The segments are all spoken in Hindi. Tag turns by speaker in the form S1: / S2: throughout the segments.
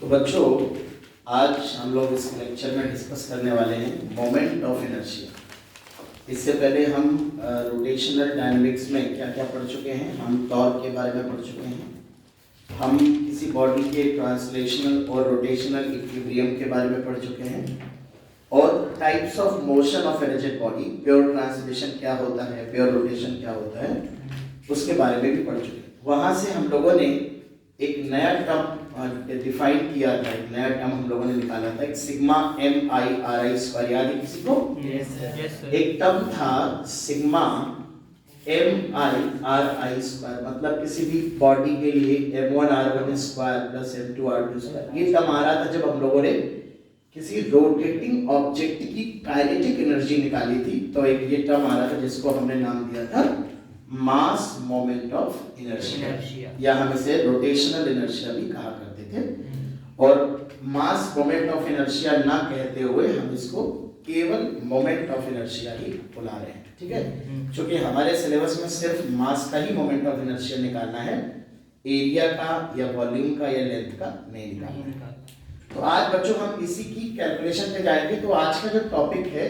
S1: तो बच्चों आज हम लोग इस लेक्चर में डिस्कस करने वाले हैं मोमेंट ऑफ इनर्शिया। इससे पहले हम रोटेशनल डायनामिक्स में क्या क्या पढ़ चुके हैं। हम टॉर्क के बारे में पढ़ चुके हैं, हम किसी बॉडी के ट्रांसलेशनल और रोटेशनल इक्विलिब्रियम के बारे में पढ़ चुके हैं, और types of motion of a rigid body, pure translation क्या होता है, प्योर रोटेशन क्या होता है, उसके बारे में भी पढ़ चुके हैं। वहाँ से हम लोगों ने एक नया टर्म डिफाइन किया था, एक नया टर्म हम लोगों ने निकाला था, एक sigma M I R I square. याद है किसी को? एक टर्म था sigma M I R I square, मतलब किसी भी बॉडी के लिए m1r1 square plus m2r2 square. ये टर्म आ रहा था जब हम लोगों ने किसी रोटेटिंग ऑब्जेक्ट की काइनेटिक एनर्जी निकाली थी। तो एक ये टर्म आ रहा था जिसको हमने नाम दिया था मास मोमेंट ऑफ इनर्शिया, या हम इसे रोटेशनल इनर्शिया भी कहा करते थे। और मास मोमेंट ऑफ इनर्शिया ना कहते हुए हम इसको केवल मोमेंट ऑफ इनर्शिया ही बुला रहे हैं, ठीक है? क्योंकि हमारे सिलेबस में सिर्फ मास का ही मोमेंट ऑफ इनर्शिया निकालना है, एरिया का या वॉल्यूम का या लेंथ का नहीं निकालना है। तो आज बच्चों हम इसी की कैलकुलेशन पे जाएंगे। तो आज का जो टॉपिक है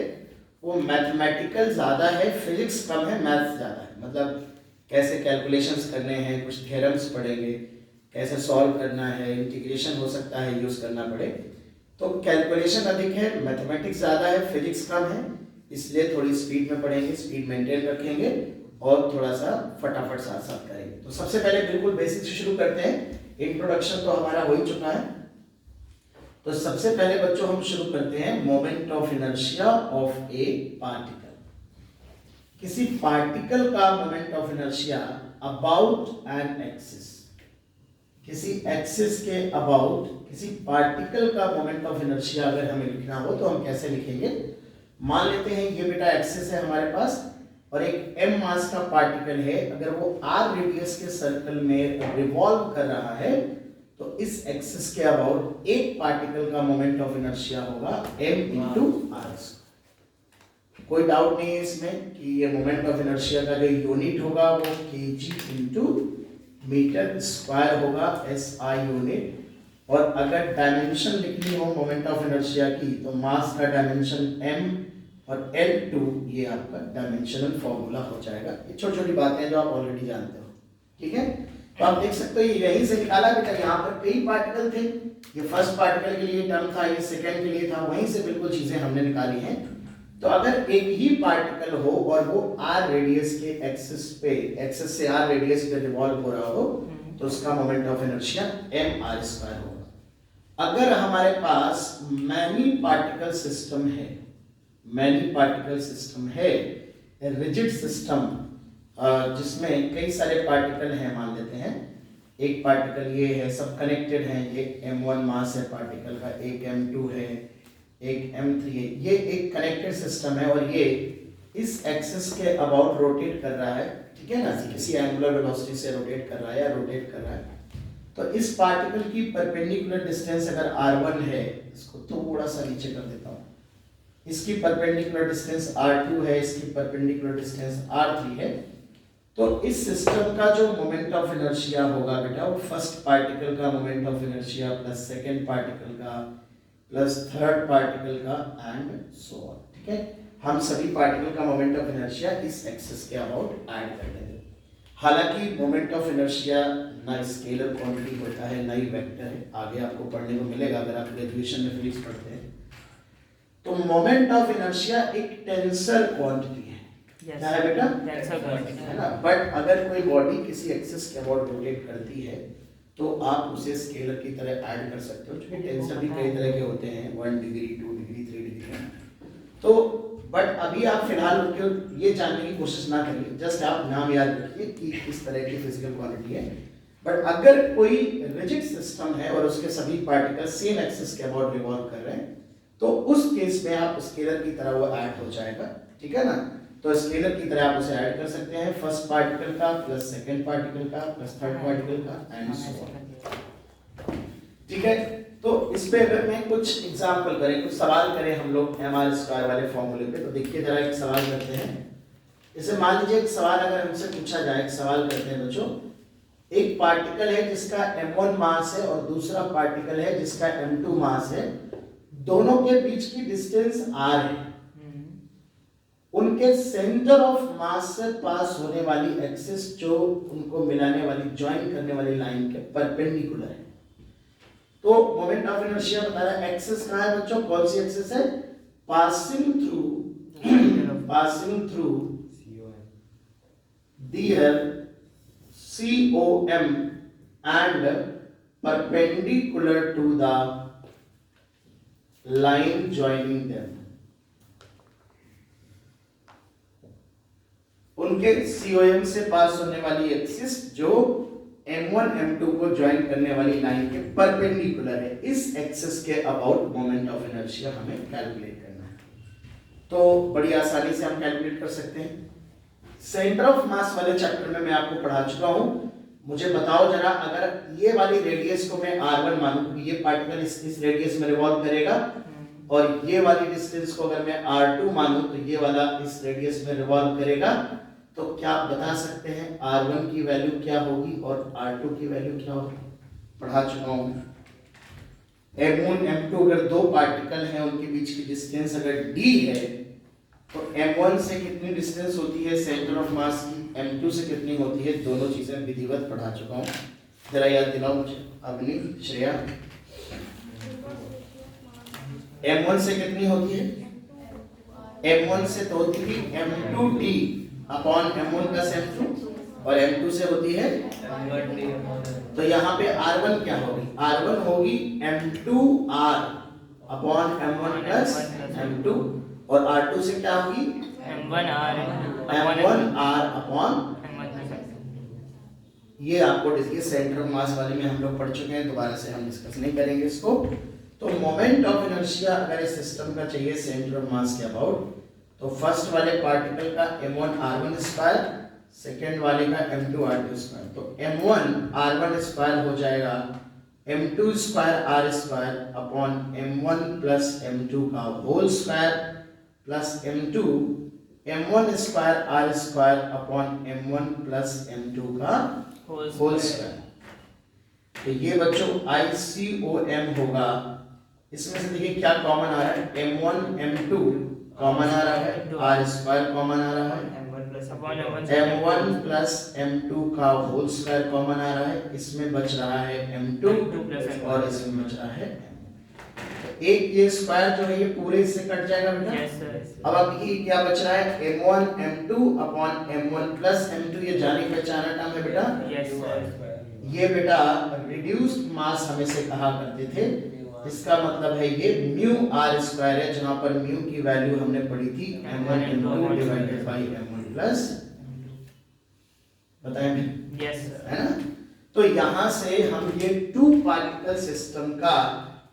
S1: वो मैथमेटिकल ज़्यादा है, फिजिक्स कम है, मैथ्स ज़्यादा है। मतलब कैसे कैलकुलेशंस करने हैं, कुछ थ्योरम्स पढ़ेंगे, कैसे सॉल्व करना है, इंटीग्रेशन हो सकता है यूज़ करना पड़े। तो कैलकुलेशन अधिक है, मैथमेटिक्स ज़्यादा है, फिजिक्स कम है, इसलिए थोड़ी स्पीड में पढ़ेंगे, स्पीड मेंटेन रखेंगे और थोड़ा सा फटाफट साथ साथ करेंगे। तो सबसे पहले बिल्कुल बेसिक से शुरू करते हैं। इंट्रोडक्शन तो हमारा हो ही चुका है। तो सबसे पहले बच्चों हम शुरू करते हैं moment of inertia of A particle. किसी पार्टिकल का moment of inertia about an axis, किसी एक्सिस के अबाउट किसी पार्टिकल का मोमेंट ऑफ इनर्शिया अगर हमें लिखना हो तो हम कैसे लिखेंगे? मान लेते हैं ये बेटा एक्सिस है हमारे पास और एक m मास का पार्टिकल है। अगर वो r रेडियस के सर्कल में रिवॉल्व कर रहा है तो इस एक्सिस के अबाउट एक पार्टिकल का मोमेंट ऑफ इनर्शिया होगा m इंटू आर। कोई डाउट नहीं है इसमें कि ये मोमेंट ऑफ इनर्शिया का जो यूनिट होगा वो kg इंटू मीटर स्क्वायर होगा, SI यूनिट। और अगर डायमेंशन लिखनी हो मोमेंट ऑफ इनर्शिया की तो मास का डायमेंशन m और L2 ये आपका डायमेंशनल फॉर्मूला हो जाएगा। ये छोटी छोटी बातें जो आप ऑलरेडी जानते हो, ठीक है? तो आप देख सकते हो यहीं से निकाला बेटा। यहाँ पर कई पार्टिकल थे, ये फर्स्ट पार्टिकल के लिए टर्म था, ये सेकंड के लिए था, वहीं से बिल्कुल चीजें हमने निकाली हैं। तो अगर एक ही पार्टिकल हो और वो r रेडियस के एक्सिस पे, एक्सिस से r रेडियस पे रिवॉल्व हो रहा हो तो उसका moment of inertia mr square होगा। अगर हमारे पास मैनी पार्टिकल सिस्टम है, मैनी पार्टिकल सिस्टम है, रिजिड सिस्टम जिसमें कई सारे पार्टिकल हैं, मान लेते हैं एक पार्टिकल ये है, सब कनेक्टेड हैं, एक m1 मास है पार्टिकल का, एक m2 है, एक m3 है, ये एक कनेक्टेड सिस्टम है और ये इस एक्सिस के अबाउट रोटेट कर रहा है, ठीक है ना? किसी एंगुलर वेलोसिटी से रोटेट कर रहा है या रोटेट कर रहा है। तो इस पार्टिकल की परपेंडिकुलर डिस्टेंस अगर r1 है, इसको थोड़ा सा नीचे कर देता हूँ, इसकी परपेंडिकुलर डिस्टेंस r2 है, इसकी परपेंडिकुलर डिस्टेंस r3 है। तो इस सिस्टम का जो मोमेंट ऑफ इनर्शिया होगा बेटा वो फर्स्ट पार्टिकल का moment of inertia plus second particle का प्लस थर्ड पार्टिकल का एंड सो ऑन, ठीक है? हम सभी पार्टिकल का मोमेंट ऑफ इनर्शिया इस एक्सिस के अबाउट ऐड कर देंगे। हालांकि मोमेंट ऑफ इनर्शिया ना स्केलर क्वांटिटी होता है ना ही वेक्टर है, आगे आपको पढ़ने को मिलेगा अगर आप ग्रेजुएशन में फिजिक्स पढ़ते हैं। तो मोमेंट ऑफ इनर्शिया एक टेंसर क्वांटिटी है, क्या है बेटा? टेंसर क्वांटिटी है ना। बट अगर कोई बॉडी किसी एक्सिस के अबाउट रोटेट करती है तो आप उसे स्केलर की तरह ऐड कर सकते हो, क्योंकि टेंसर भी कई तरह के होते हैं, 1 डिग्री 2 डिग्री 3 डिग्री। तो बट अभी आप फिलहाल ये जानने की कोशिश ना करिए, जस्ट आप नाम याद रखिए कि किस तरह की फिजिकल क्वांटिटी है। बट अगर कोई रिजिड सिस्टम है और उसके सभी पार्टिकल सेम एक्सिस के अबाउट रिवॉल्व कर रहे हैं तो उस केस में आप स्केलर की तरह वो ऐड हो जाएगा, ठीक है ना? तो स्केलर की तरह आप उसे ऐड कर सकते हैं, फर्स्ट पार्टिकल का प्लस सेकंड पार्टिकल का प्लस थर्ड पार्टिकल का एंड सो ऑन, ठीक है? तो इस पे अगर मैं कुछ एग्जांपल करें, कुछ सवाल करें हम लोग mr स्क्वायर वाले फॉर्मूले पे, तो देखिए जरा एक सवाल करते हैं। जैसे मान लीजिए एक सवाल अगर हमसे पूछा जाए, एक सवाल करते हैं बच्चों एक पार्टिकल है जिसका m1 मास है और दूसरा पार्टिकल है जिसका m2 मास है, दोनों के बीच की डिस्टेंस r है। उनके सेंटर ऑफ मास से पास होने वाली एक्सिस जो उनको मिलाने वाली ज्वाइन करने वाली लाइन के परपेंडिकुलर है। तो मोमेंट ऑफ इनर्शिया बता रहा है एक्सिस कहां है बच्चों, कौन सी एक्सिस है, passing through their COM and perpendicular to the line joining them। उनके COM से पास होने वाली एक्सिस जो M1 M2 को ज्वाइन करने वाली लाइन के परपेंडिकुलर है, इस एक्सिस के अबाउट मोमेंट ऑफ इनर्शिया हमें कैलकुलेट करना है। तो बड़ी आसानी से हम कैलकुलेट कर सकते हैं। सेंटर ऑफ मास वाले चैप्टर में मैं आपको पढ़ा चुका हूं। मुझे बताओ जरा, अगर ये वाली रेडियस को मैं r1 मानूं, क्योंकि ये पार्टिकल इस रेडियस में रिवॉल्व करेगा, और ये वाली डिस्टेंस को अगर मैं r2 मानूं तो ये वाला इस रेडियस में रिवॉल्व करेगा, तो क्या आप बता सकते हैं r1 की वैल्यू क्या होगी और r2 की वैल्यू क्या होगी? पढ़ा चुका हूं। m1 m2 अगर दो पार्टिकल हैं, उनके बीच की डिस्टेंस अगर d है, तो m1 से कितनी डिस्टेंस होती है सेंटर ऑफ मास की, m2 से कितनी होती है, दोनों चीजें विधिवत पढ़ा चुका हूं। जरा याद दिलाओ मुझे, अवनी, श्रेया। m1 से कितनी होती है, m1 से तो होती थी m2d upon m1 plus m2, और m2 से होती है, तो यहाँ पे r1 क्या होगी, r1 होगी m2r upon m1 plus m2, और r2 से क्या होगी m1r अपॉन। ये आपको ये सेंटर ऑफ मास वाले में हम लोग पढ़ चुके हैं, दोबारा से हम डिस्कस नहीं करेंगे इसको। तो मोमेंट ऑफ इनर्शिया अगर इस सिस्टम का चाहिए सेंटर ऑफ मास के अबाउट, तो फर्स्ट वाले पार्टिकल का m1r1 स्क्वायर, सेकेंड वाले का m2r2 स्क्वायर, तो m1r1 स्क्वायर हो जाएगा m2 square r square upon m1 plus m2 का whole square plus m2 m1 square r square upon m1 plus m2 का होल स्क्वायर। तो ये बच्चों ICOM होगा। इसमें से देखिए क्या कॉमन आ रहा है, m1 m2 कॉमन आ रहा है, r स्क्वायर कॉमन आ रहा है, m1 प्लस m2 का होल स्क्वायर कॉमन आ रहा है, इसमें बच रहा है m2 और इसमें बच रहा है एक ये स्क्वायर जो है ये पूरे इससे कट जाएगा बेटा। अब ये क्या बच रहा है, m1 m2 upon m1 plus m2, ये जाने पहचाना टर्म है बेटा। ये बेटा रिड्यूस्ड मास हमें से कहा करते थे, इसका मतलब है ये म्यू r स्क्वायर है, जहां पर म्यू की वैल्यू हमने पढ़ी थी m1 m2 divided by m1 plus, बताएं है ना। तो यहां से हम ये टू पार्टिकल सिस्टम का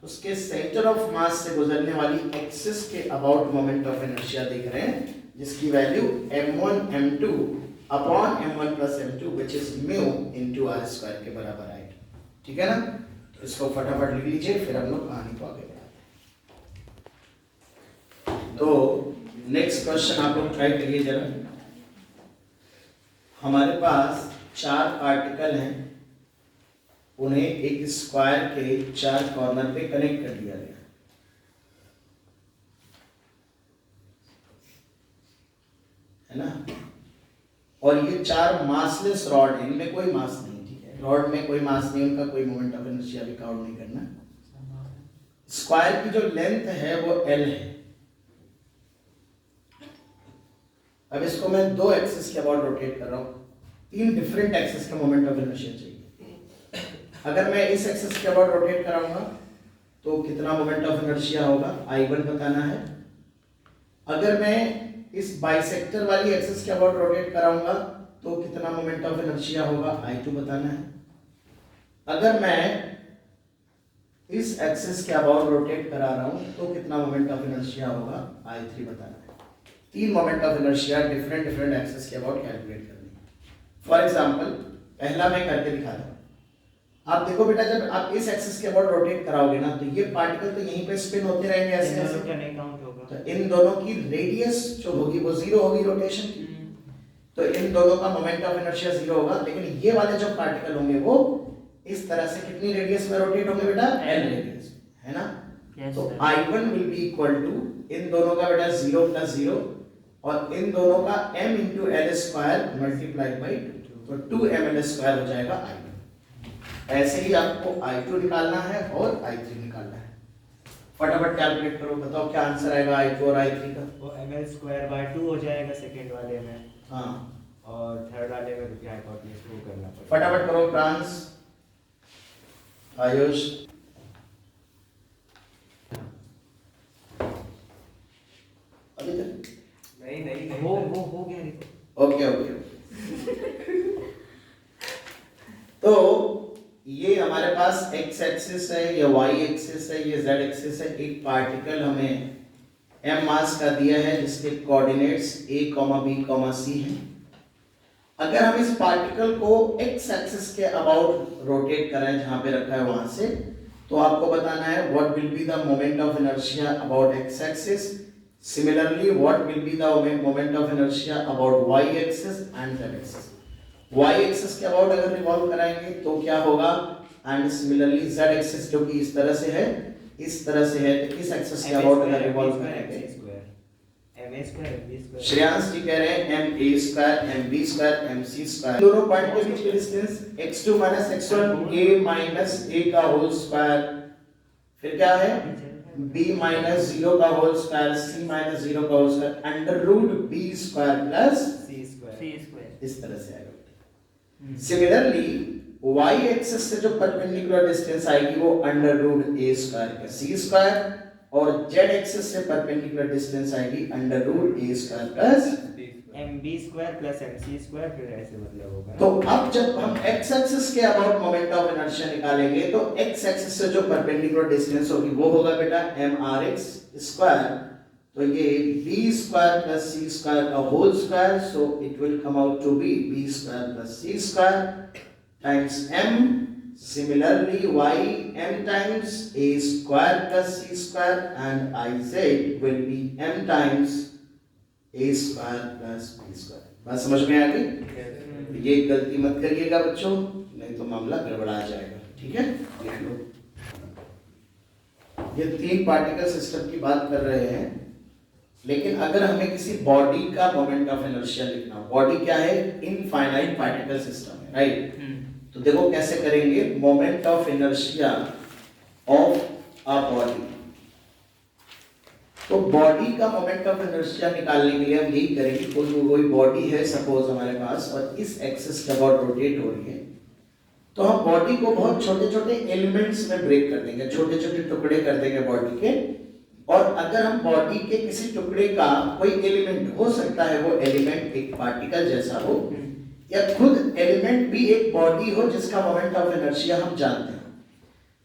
S1: उसके सेंटर ऑफ मास से गुजरने वाली एक्सिस के अबाउट मोमेंट ऑफ इनर्शिया देख रहे हैं, जिसकी value m1 m2 upon m1 plus m2 which is mu into r square के बराबर आएगा। ठीक है ना, तो इसको फटाफट लिख लीजिए, फिर हम लोग कहानी को आगे बढ़ाते हैं। तो नेक्स्ट क्वेश्चन आप लोग ट्राई करिए जरा। हमारे पास चार पार्टिकल हैं, उन्हें एक स्क्वायर के चार कॉर्नर पे कनेक्ट कर दिया गया है ना, और ये चार मासलेस रॉड हैं, इनमें कोई मास नहीं। ठीक है, रॉड में कोई मास नहीं, उनका कोई मोमेंट ऑफ इनर्शिया भी काउंट नहीं करना। स्क्वायर की जो लेंथ है वो L है। अब इसको मैं दो एक्सिस के अबाउट रोटेट कर रहा हूं, तीन डिफरेंट एक्सिस का मोमेंट ऑफ इनर्शिया चाहिए। अगर मैं इस एक्सिस के अबाउट रोटेट कराऊंगा तो कितना मोमेंट ऑफ इनर्शिया होगा, I1 बताना है। अगर मैं इस बाइसेक्टर वाली एक्सिस के अबाउट रोटेट कराऊंगा तो कितना मोमेंट ऑफ इनर्शिया होगा, I2 बताना है। अगर मैं इस एक्सिस के अबाउट रोटेट करा रहा हूं तो कितना मोमेंट ऑफ इनर्शिया होगा, I3 बताना है। तीन moment of inertia different axis के अबाउट कैलकुलेट करनी है। फॉर एग्जांपल पहला मैं करके दिखाता हूं। आप देखो बेटा, जब आप इस एक्सिस के अबाउट रोटेट कराओगे ना, तो ये पार्टिकल तो यहीं पे स्पिन होते रहेंगे ऐसे ऐसे, तो इन दोनों की रेडियस जो होगी वो जीरो होगी रोटेशन की। तो इन दोनों का मोमेंट ऑफ इनर्शिया 0 होगा, लेकिन ये वाले जो पार्टिकल होंगे वो इस तरह से कितनी रेडियस में रोटेट होंगे बेटा, l रेडियस, है ना। तो I1 will be equal to इन दोनों का बेटा 0 + 0 और इन दोनों का m × l square multiplied by 2, तो 2ml स्क्वायर हो जाएगा I1। ऐसे ही आपको I2 निकालना है और I3 निकालना है। फटाफट कैलकुलेट करो, बताओ क्या आंसर आएगा I2 और I3 का।
S2: वो ml²/2 हो जाएगा सेकंड वाले में,
S1: हाँ,
S2: और थर्ड वाले में तो क्या हाइपोटेन्यूज प्रूव करना पड़ेगा।
S1: फटाफट करो फ्रांस, आयुष, अभी तक
S2: नहीं वो गया देखो।
S1: ओके। तो ये हमारे पास x एक्सिस है, ये y एक्सिस है, ये z एक्सिस है। एक पार्टिकल हमें m मास का दिया है जिसके कोऑर्डिनेट्स a, b, c हैं। अगर हम इस पार्टिकल को x एक्सिस के अबाउट रोटेट करें, जहां पे रखा है वहां से, तो आपको बताना है what will be the moment of inertia about x axis, similarly what will be the moment of inertia about y axis and z axis. y axis के अबाउट अगर रिवॉल्व कराएंगे तो क्या होगा, एंड सिमिलरली z एक्सिस जो कि इस तरह से है, तो किस एक्सिस के अबाउट अगर रिवॉल्व करेंगे, श्रेयांश जी कह रहे हैं ma² mb² mc², दोनों पॉइंट के बीच की distance x2 - x1 a - a का होल स्क्वायर, फिर क्या है b - 0 का होल स्क्वायर, c - 0 का होल स्क्वायर, √b² + c², इस तरह से आएगा। सिमिलरली y एक्सिस से जो परपेंडिकुलर डिस्टेंस आएगी वो √a² का c², और z एक्सिस से परपेंडिकुलर डिस्टेंस आएगी √a² प्लस
S2: mb² + mc², फिर ऐसे मतलब होगा।
S1: तो अब जब हम x एक्सिस के अबाउट मोमेंट ऑफ इनर्शिया निकालेंगे तो x एक्सिस से जो परपेंडिकुलर डिस्टेंस होगी वो होगा बेटा mrx², तो ये b² + c² का whole square, so it will come out to be b² + c² times m। Similarly, y m times a² + c² and Iz will be m times a² + b²। बात समझ में आ गई? ये गलती मत करिएगा बच्चों, नहीं तो मामला गड़बड़ा जाएगा। ठीक है, लिख लो। ये 3 पार्टिकल सिस्टम की बात कर रहे हैं, लेकिन अगर हमें किसी बॉडी का मोमेंट ऑफ इनर्शिया लिखना, बॉडी क्या है, इनफाइनाइट पार्टिकल सिस्टम है, राइट। तो देखो कैसे करेंगे, moment of inertia of a body. तो बॉडी का मोमेंट ऑफ इनर्शिया निकालने के लिए हम यही करेंगे, कोई बॉडी है सपोज हमारे पास और इस एक्सिस के अबाउट रोटेट हो रही है, तो हम बॉडी को बहुत छोटे छोटे एलिमेंट्स में ब्रेक कर देंगे, छोटे छोटे टुकड़े कर देंगे बॉडी के। और अगर हम बॉडी के किसी टुकड़े का कोई एलिमेंट, हो सकता है वो एलिमेंट एक पार्टिकल जैसा हो या खुद एलिमेंट भी एक बॉडी हो जिसका मोमेंट ऑफ इनर्शिया हम जानते हैं,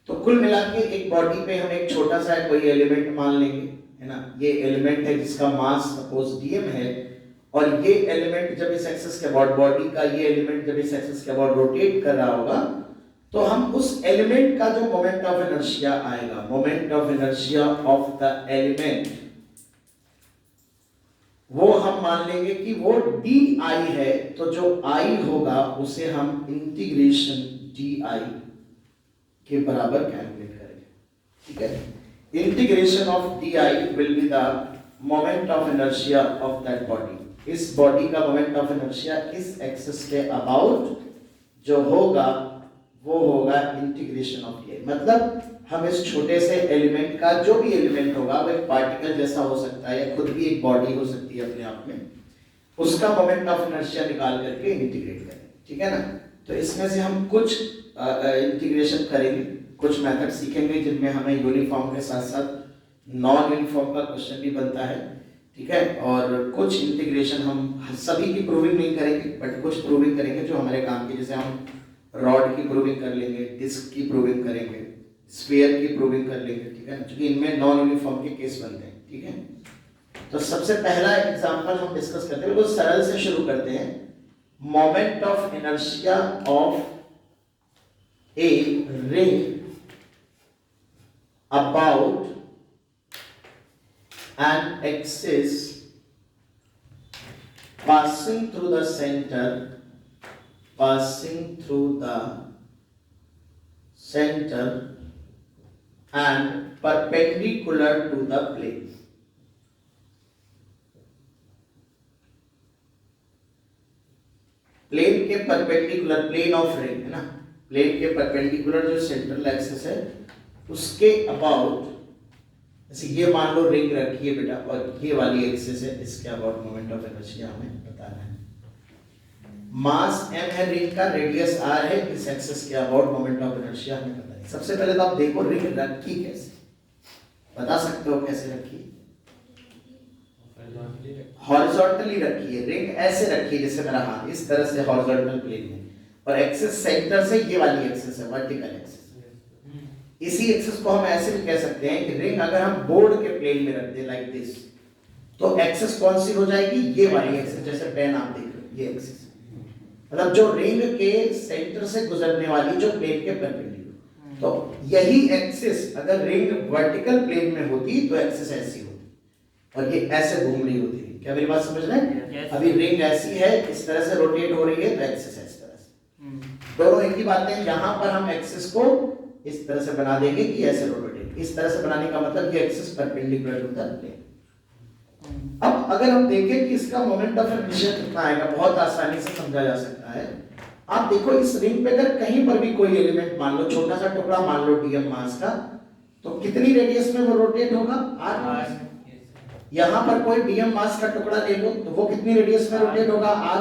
S1: तो कुल मिला के एक बॉडी पे हम एक छोटा सा कोई एलिमेंट मान लेंगे, है ना। ये एलिमेंट है जिसका मास सपोज dm है, और ये एलिमेंट जब इस एक्सिस के अबाउट, बॉडी का ये एलिमेंट जब इस एक्सिस के अबाउट रोटेट कर रहा होगा, तो हम उस एलिमेंट का जो मोमेंट ऑफ इनर्शिया आएगा, moment of inertia of the element, वो हम मान लेंगे कि वो di है। तो जो I होगा उसे हम इंटीग्रेशन di के बराबर कैलकुलेट करेंगे। ठीक है, integration of di will be the moment of inertia of that body. इस बॉडी का मोमेंट ऑफ इनर्शिया इस एक्सिस के अबाउट जो होगा वो होगा इंटीग्रेशन ऑफ di। मतलब हम इस छोटे से एलिमेंट का, जो भी एलिमेंट होगा वो एक पार्टिकल जैसा हो सकता है या खुद भी एक बॉडी हो सकती है अपने आप में, उसका मोमेंट ऑफ इनर्शिया निकाल करके इंटीग्रेट करें। ठीक है ना। तो इसमें से हम कुछ इंटीग्रेशन करेंगे, कुछ मेथड सीखेंगे जिनमें हमें यूनिफॉर्म के साथ साथ नॉन यूनिफॉर्म का क्वेश्चन भी बनता है। ठीक है, और कुछ इंटीग्रेशन हम सभी की प्रूविंग नहीं करेंगे, बट कुछ प्रूविंग करेंगे जो हमारे काम की, जैसे हम रॉड की प्रूविंग कर लेंगे, डिस्क की प्रूविंग करेंगे, स्फीयर की प्रूविंग कर लेंगे। ठीक है, क्योंकि इनमें नॉन यूनिफॉर्म के केस बनते हैं। ठीक है, तो सबसे पहला एग्जांपल हम डिस्कस करते हैं, बिल्कुल सरल से शुरू करते हैं। Moment of inertia of a ring about an axis passing through the center, passing through the center and perpendicular to the plane. Plane के परपेंडिकुलर, प्लेन ऑफ रिंग है ना, प्लेन के परपेंडिकुलर जो सेंट्रल एक्सिस है उसके अबाउट, जैसे ये मान लो रिंग रखी है बेटा और ये वाली एक्सिस है, इसके अबाउट मोमेंट ऑफ इनर्शिया हमें बताना है। मास m है रिंग का, रेडियस r है, इस एक्सिस के अबाउट मोमेंट ऑफ इनर्शिया हमें पता है। सबसे पहले तो आप देखो रिंग रखी कैसे, बता सकते हो कैसे रखी? हॉरिजॉन्टली रखी है, रिंग ऐसे रखी है जैसे मेरा हाथ इस तरह से हॉरिजॉन्टल प्लेन में, और एक्सिस सेंटर से ये वाली एक्सिस है वर्टिकल एक्सिस। इसी एक्सिस को हम ऐसे भी कह सकते हैं कि रिंग अगर हम बोर्ड के प्लेन में रख दे लाइक दिस, तो एक्सिस कौन सी हो जाएगी? ये वाली एक्सिस, जैसे पेन आप देख रहे हो ये एक्सिस, मतलब जो रिंग के सेंटर से गुजरने वाली जो प्लेन के परपेंडिकुलर। तो यही एक्सिस अगर रिंग वर्टिकल प्लेन में होती तो एक्सिस ऐसी होती और ये ऐसे घूम रही होती। क्या मेरी बात समझ रहे हैं?
S2: Yes.
S1: अभी रिंग ऐसी है, इस तरह से रोटेट हो रही है, तो एक्सिस है इस तरह से। दोनों एक ही बात है। यहाँ पर हम एक्सिस को इस तरह से बना देंगे कि ऐसे रोटेट, इस तरह से बनाने का मतलब ये axis perpendicular to the plane. अब अगर हम देखें कि इसका मोमेंट ऑफ इनर्शिया कितना आएगा, बहुत आसानी से समझा जा सकता है। आप देखो इस रिंग पे अगर कहीं पर भी कोई एलिमेंट मान लो, छोटा सा टुकड़ा मान लो डीएम मास का, तो कितनी रेडियस में वो रोटेट होगा? r। यहाँ पर कोई डीएम मास का टुकड़ा ले लो तो वो कितनी रेडियस में रोटेट होगा? r।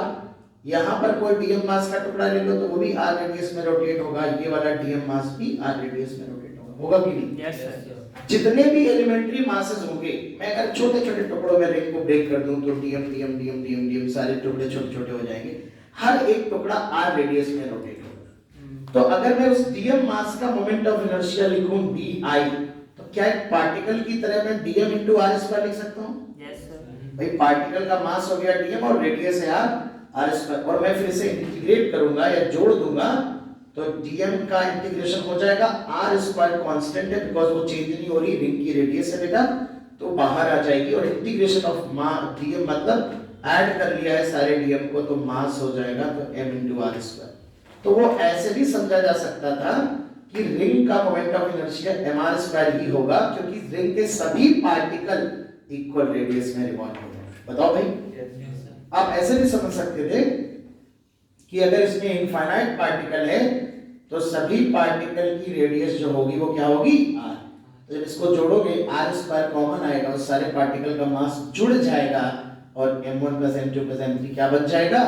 S1: यहाँ पर कोई डीएम मास का टुकड़ा ले लो तो वो भी r रेडियस में रोटेट होगा। ये वाला डीएम मास भी r रेडियस में रोटेट होगा कि नहीं?
S2: Yes sir.
S1: जितने भी एलिमेंट्री मासेस होंगे, मैं अगर छोटे छोटे टुकड़ों में रिंग को ब्रेक कर दूं तो DM DM DM DM DM सारे टुकड़े छोटे छोटे हो जाएंगे। हर एक टुकड़ा r रेडियस में रोटेट होगा। तो अगर मैं उस डीएम मास का मोमेंट ऑफ इनर्शिया लिखूं di, तो क्या एक पार्टिकल की तरह मैं dm into r स्क्वायर लिख सकता हूं?
S2: Yes sir.
S1: भाई पार्टिकल का मास हो गया dm और रेडियस है r स्क्वायर, और मैं फिर इसे इंटीग्रेट करूंगा या जोड़ दूंगा तो dm का इंटीग्रेशन हो जाएगा, r स्क्वायर कांस्टेंट है बिकॉज़ वो चेंज नहीं हो रही, रिंग की रेडियस है बेटा, तो बाहर आ जाएगी। और इंटीग्रेशन ऑफ dm मतलब ऐड कर लिया है सारे dm को, तो मास हो जाएगा तो m into r स्क्वायर। तो वो ऐसे भी समझा जा सकता था कि रिंग का moment of inertia mr square ही होगा, क्योंकि रिंग के सभी पार्टिकल इक्वल रेडियस में रिवॉल्व हो रहे हैं। बताओ भाई, आप ऐसे भी समझ सकते थे कि अगर इसमें इनफाइनाइट पार्टिकल है तो सभी पार्टिकल की रेडियस जो होगी वो क्या होगी? r। तो जब इसको जोड़ोगे r स्क्वायर कॉमन आएगा, उस सारे पार्टिकल का मास जुड़ जाएगा और m1 plus m2 plus m3 क्या बन जाएगा?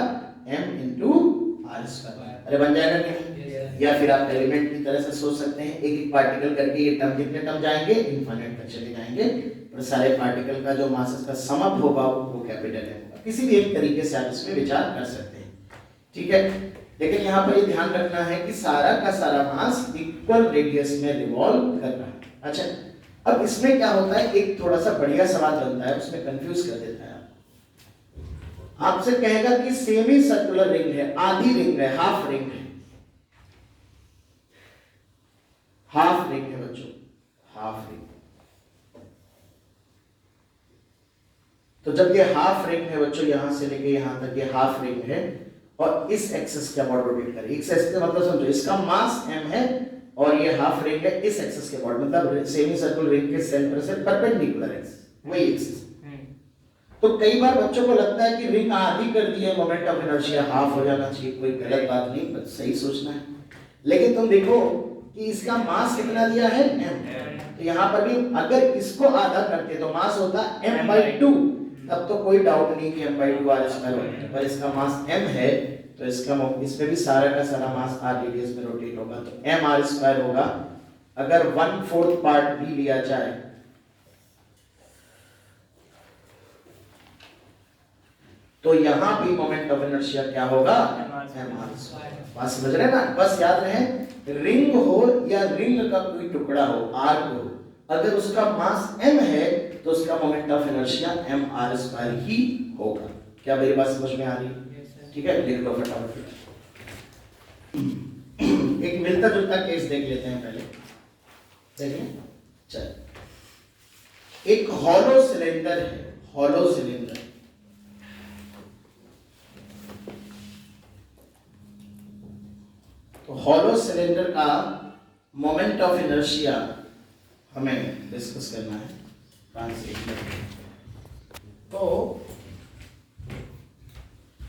S1: m into r square. अरे बन जाएगा नहीं? या फिर आप एलिमेंट की तरह से सोच सकते हैं, एक एक पार्टिकल करके ये टर्म कितने टर्म जाएंगे? इनफाइनाइट तक चले जाएंगे, और सारे पार्टिकल का जो मास का सम अप होगा वो कैपिटल M होगा। किसी भी एक तरीके से आप इसमें विचार कर सकते हैं, ठीक है। लेकिन यहाँ पर ये ध्यान रखना है कि सारा का सारा मास इक्वल रेडियस में रिवॉल्व कर रहा है। अच्छा, अब इसमें क्या होता है, एक थोड़ा सा बढ़िया सवाल बनता है, उसमें कंफ्यूज कर देता है। आपसे कहेगा कि सेमी सर्कुलर रिंग है, आधी रिंग है, हाफ रिंग है, हाफ रिंग है बच्चों, हाफ रिंग। तो जब ये हाफ रिंग है बच्चों, यहां से लेके यहां तक ये हाफ रिंग है, और इस एक्सिस के अबाउट रोटेट करें। इस एक्सिस का मतलब समझो, इसका मास m है और ये हाफ रिंग है इस एक्सिस के अबाउट, मतलब सेमी सर्कुलर रिंग के सेंटर से परपेंडिकुलर एक्सिस, वही एक्सिस। तो कई बार बच्चों को लगता है कि रिंग आधी कर दी है, मोमेंट ऑफ इनर्शिया हाफ हो जाना चाहिए, कोई गलत बात नहीं, बस सही सोचना है। लेकिन तुम देखो कि इसका मास कितना दिया है? m। तो यहाँ पर भी अगर इसको आधा करते तो मास होता m/2, तब तो कोई डाउट नहीं कि m/2 r स्क्वायर होता है, पर इसका मास m है तो इसमें भी सारा का सारा मास r रेडियस में रोटेट होगा, तो m r स्क्वायर होगा। अगर 1/4 पार्ट भी लिया जाए तो यहाँ भी मोमेंट ऑफ इनर्शिया क्या होगा? m r square. बात समझ रहे हैं ना? बस याद रहे, रिंग हो या रिंग का कोई टुकड़ा हो, आर्क हो, अगर उसका मास m है तो उसका moment of inertia m r square ही होगा। क्या मेरी बात समझ में आ रही है? ठीक है, लिख लो फटाफट। एक मिलता जुलता केस देख लेते हैं पहले, देखिए। चल, एक हॉलो सिलेंडर है, हॉलो सिलेंडर, हॉलो सिलेंडर का मोमेंट ऑफ इनर्शिया हमें डिस्कस करना है। तो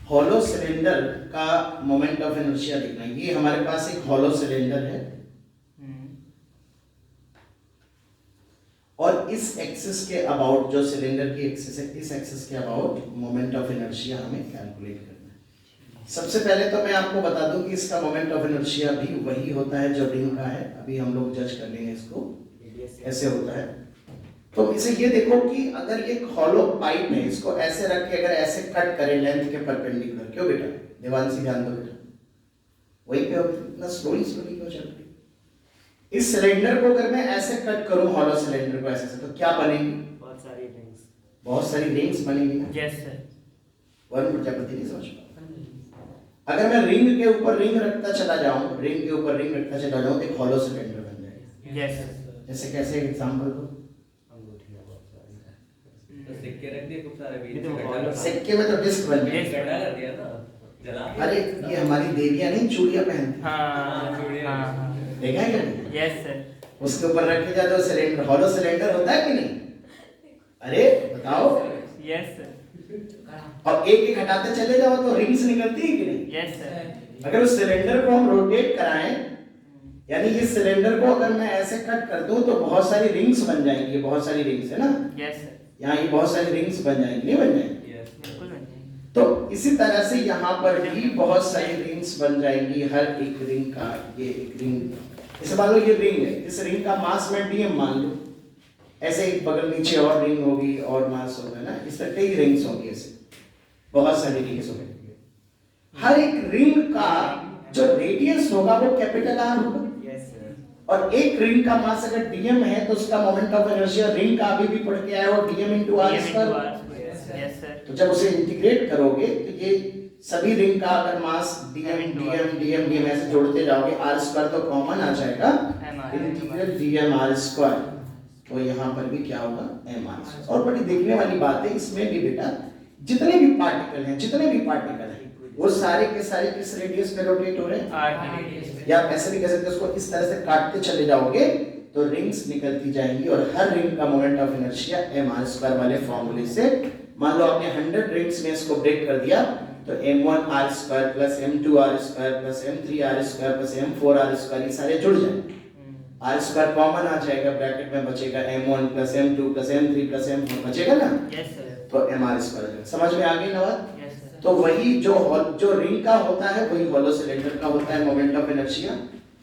S1: हॉलो सिलेंडर का मोमेंट ऑफ इनर्शिया लिखना है। ये हमारे पास एक हॉलो सिलेंडर है और इस एक्सिस के अबाउट, जो सिलेंडर की एक्सिस है, इस एक्सिस के अबाउट मोमेंट ऑफ इनर्शिया हमें कैलकुलेट करना है। सबसे पहले तो मैं आपको बता दूं कि इसका मोमेंट ऑफ इनर्शिया भी वही होता है जो रिंग का है। अभी हम लोग जज कर लेंगे इसको ऐसे होता है। तो इसे ये देखो कि अगर ये हॉलो पाइप है, इसको ऐसे रख के अगर ऐसे कट करें लेंथ के परपेंडिकुलर, क्यों बेटा देवांशी ध्यान दो बेटा, वही पे इतना स्लोली क्यों चल रही। इस सिलेंडर को अगर मैं ऐसे कट करूं, हॉलो सिलेंडर को ऐसे, तो क्या बनेगी? बहुत सारी रिंग्स बनेगी ना।
S2: Yes sir.
S1: वरुण प्रजापति नहीं समझ पा। अगर मैं रिंग के ऊपर रिंग रखता चला जाऊं, रिंग के ऊपर रिंग रखता चला जाऊं, तो एक हॉलो सिलेंडर बन जाएगा।
S2: Yes sir.
S1: जैसे कैसे एग्जांपल दो?
S3: सिक्के रख दिए खूब सारे
S2: ये तो हॉलो
S1: सिक्के में तो डिस्क बन गया।
S3: गड्ढा कर दिया ना, जला।
S1: अरे ये हमारी देवियां नहीं चूड़ियां पहनती,
S2: हाँ
S1: देखा है क्या नहीं?
S2: Yes sir.
S1: उसके ऊपर रखे जाए तो सिलेंडर, हॉलो सिलेंडर होता है कि नहीं? अरे बताओ।
S2: Yes sir.
S1: और एक एक हटाते चले जाओ तो रिंग्स निकलती है कि नहीं?
S2: Yes sir.
S1: अगर उस सिलेंडर को हम रोटेट कराएं, यानी इस सिलेंडर को अगर मैं ऐसे कट कर दूं तो बहुत सारी रिंग्स बन जाएंगी। बहुत सारी रिंग्स है ना,
S2: यस सर।
S1: यहाँ ये बहुत सारी रिंग्स बन जाएंगी, नहीं बन जाएंगी?
S2: बिल्कुल बन जाएंगे।
S1: तो इसी तरह से यहाँ पर भी बहुत सारी रिंग्स बन जाएंगी। हर एक रिंग का, ये एक रिंग, इसे मान लो ये रिंग है, इस रिंग का मास में डीएम मान लो, ऐसे एक बगल नीचे और रिंग होगी और मास होगा ना, इस तरह कई रिंग्स होंगी, ऐसे बहुत सारी रिंग्स होंगी। हर एक रिंग का जो रेडियस होगा वो कैपिटल आर होगा।
S2: Yes sir.
S1: और एक रिंग का मास अगर डीएम है तो उसका मोमेंट ऑफ इनर्शिया रिंग का अभी भी पढ़ के आया हो, DM into R square.
S2: Yes sir.
S1: तो जब उसे इंटीग्रेट करोगे तो ये सभी रिंग का अगर मास डीएम डीएम डीएम डीएम ऐसे जोड़ते जाओगे, आर स्क्वायर तो कॉमन आ जाएगा, इंटीग्रल डीएम आर स्क्वायर, तो यहाँ पर भी क्या होगा? M R square. और बड़ी देखने वाली बात है इसमें भी बेटा, जितने भी पार्टिकल हैं वो सारे के सारे किस रेडियस पे रोटेट हो रहे हैं?
S2: आर की रेडियस।
S1: या ऐसे भी कह सकते हैं, उसको इस तरह से काटते चले जाओगे तो रिंग्स निकलती जाएंगी और हर रिंग का moment of inertia M R square वाले फॉर्मूले से, मान लो आपने 100 रिंग्स में इसको ब्रेक कर दिया तो m1 r square plus m2 r square plus m3 r square plus m4 r square, ये सारे जुड़ जाएंगे। r स्क्वायर कॉमन आ जाएगा, ब्रैकेट में बचेगा m1 plus m2 plus m3 plus m4 बचेगा ना।
S2: Yes sir.
S1: तो mr स्क्वायर समझ में आ गई ना बात?
S2: Yes sir.
S1: तो वही जो रिंग का होता है वही हॉलो सिलेंडर का होता है मोमेंट ऑफ इनर्शिया।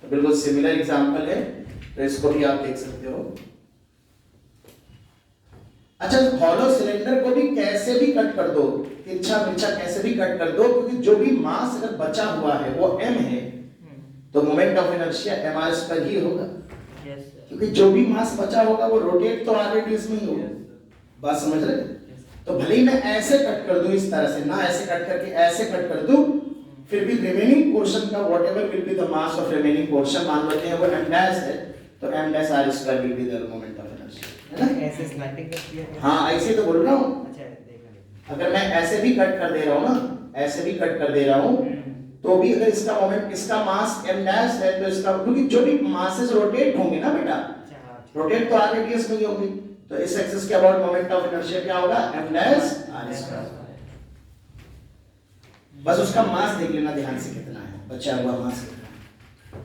S1: तो बिल्कुल सिमिलर एग्जांपल है, तो इसको भी आप देख सकते हो। अच्छा, हॉलो सिलेंडर को भी कैसे भी कट कर दो, तिरछा बिरछा कैसे भी कट कर दो, क्योंकि जो भी मास अगर बचा हुआ है वो m है, तो मोमेंट ऑफ इनर्शिया mr पर ही होगा।
S2: Yes sir.
S1: क्योंकि जो भी मास बचा होगा वो रोटेट तो r रेडियस में ही होगा। बात समझ रहे? तो भले ही मैं ऐसे कट कर दूं, इस तरह से ना, ऐसे कट करके ऐसे कट कर दूं, फिर भी रिमेनिंग पोर्शन का whatever will be the mass of remaining portion, मान लेते हैं वो m डैश है, तो m dash r square will be the moment of inertia, है ना?
S2: ऐसे स्लाइडिंग करती है।
S1: हाँ, ऐसे तो बोल रहा हूँ।
S2: अच्छा देखा।
S1: अगर मैं ऐसे भी कट कर दे रहा हूँ ना, ऐसे भी कट कर दे रहा हूँ, तो भी अगर इसका मोमेंट, इसका मास m डैश है, तो इसका, क्योंकि जो भी मासेस रोटेट होंगे ना बेटा, रोटेट तो r रेडियस में ही होंगे, तो इस एक्सिस के अबाउट मोमेंट ऑफ इनर्शिया क्या होगा? m dash r square. बस उसका मास देख लेना ध्यान से कितना है, बचा हुआ मास कितना है।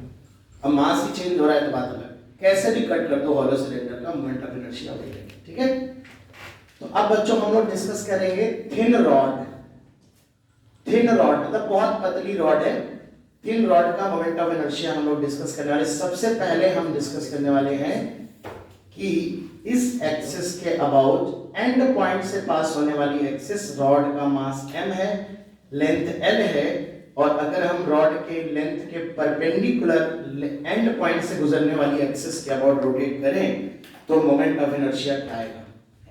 S1: अब मास ही चेंज हो रहा है तो बात अलग, कैसे भी कट कर दो हॉलो सिलेंडर का मोमेंट ऑफ इनर्शिया हो जाएगा, ठीक है? तो अब बच्चों हम लोग डिस्कस करेंगे थिन रॉड। थिन रॉड मतलब बहुत पतली रॉड है, थिन रॉड का मोमेंट ऑफ इनर्शिया हम लोग डिस्कस करने वाले। सबसे पहले हम डिस्कस करने वाले हैं कि इस एक्सिस के अबाउट एंड पॉइंट से पास होने वाली एक्सिस, रॉड का मास m है, लेंथ l है, और अगर हम रॉड के लेंथ के परपेंडिकुलर एंड पॉइंट से गुजरने वाली एक्सिस के अबाउट रोटेट करें तो मोमेंट ऑफ इनर्शिया क्या आएगा,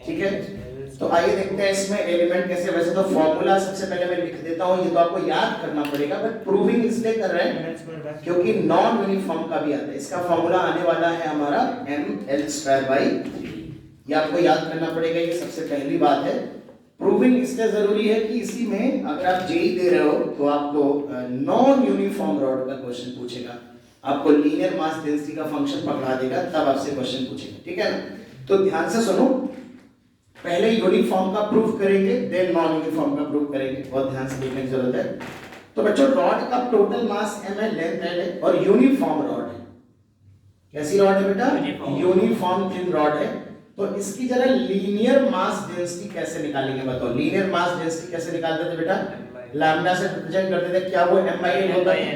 S1: ठीक है? तो आइए देखते हैं इसमें एलिमेंट कैसे। वैसे तो फॉर्मूला सबसे पहले मैं लिख देता हूं, ये तो आपको याद करना पड़ेगा, बट प्रूविंग इसलिए कर रहे हैं क्योंकि नॉन यूनिफॉर्म का भी आता है। इसका फॉर्मूला आने वाला है हमारा ml² बाई 3, ये आपको याद करना पड़ेगा, ये सबसे पहली बात है। प्रूविंग इसलिए जरूरी है कि इसी में अगर आप जेई दे रहे हो तो आपको नॉन यूनिफॉर्म रॉड का क्वेश्चन पूछेगा, आपको लीनियर मास डेंसिटी का फंक्शन पकड़ा देगा, तब आपसे क्वेश्चन पूछेगा, ठीक है ना। तो ध्यान से सुनो, पहले यूनिफॉर्म का प्रूफ करेंगे, देन नॉन यूनिफॉर्म का प्रूफ करेंगे, बहुत ध्यान से देखने की जरूरत है। तो बच्चों रॉड का टोटल मास m है, लेंथ l है और यूनिफॉर्म रॉड है। कैसी रॉड है बेटा? यूनिफॉर्म थिन रॉड है। तो इसकी जरा लीनियर मास डेंसिटी कैसे निकालेंगे बताओ। लीनियर मास डेंसिटी कैसे निकालते थे बेटा? लैम्डा से रिप्रेजेंट करते थे, क्या वो m/l होता है?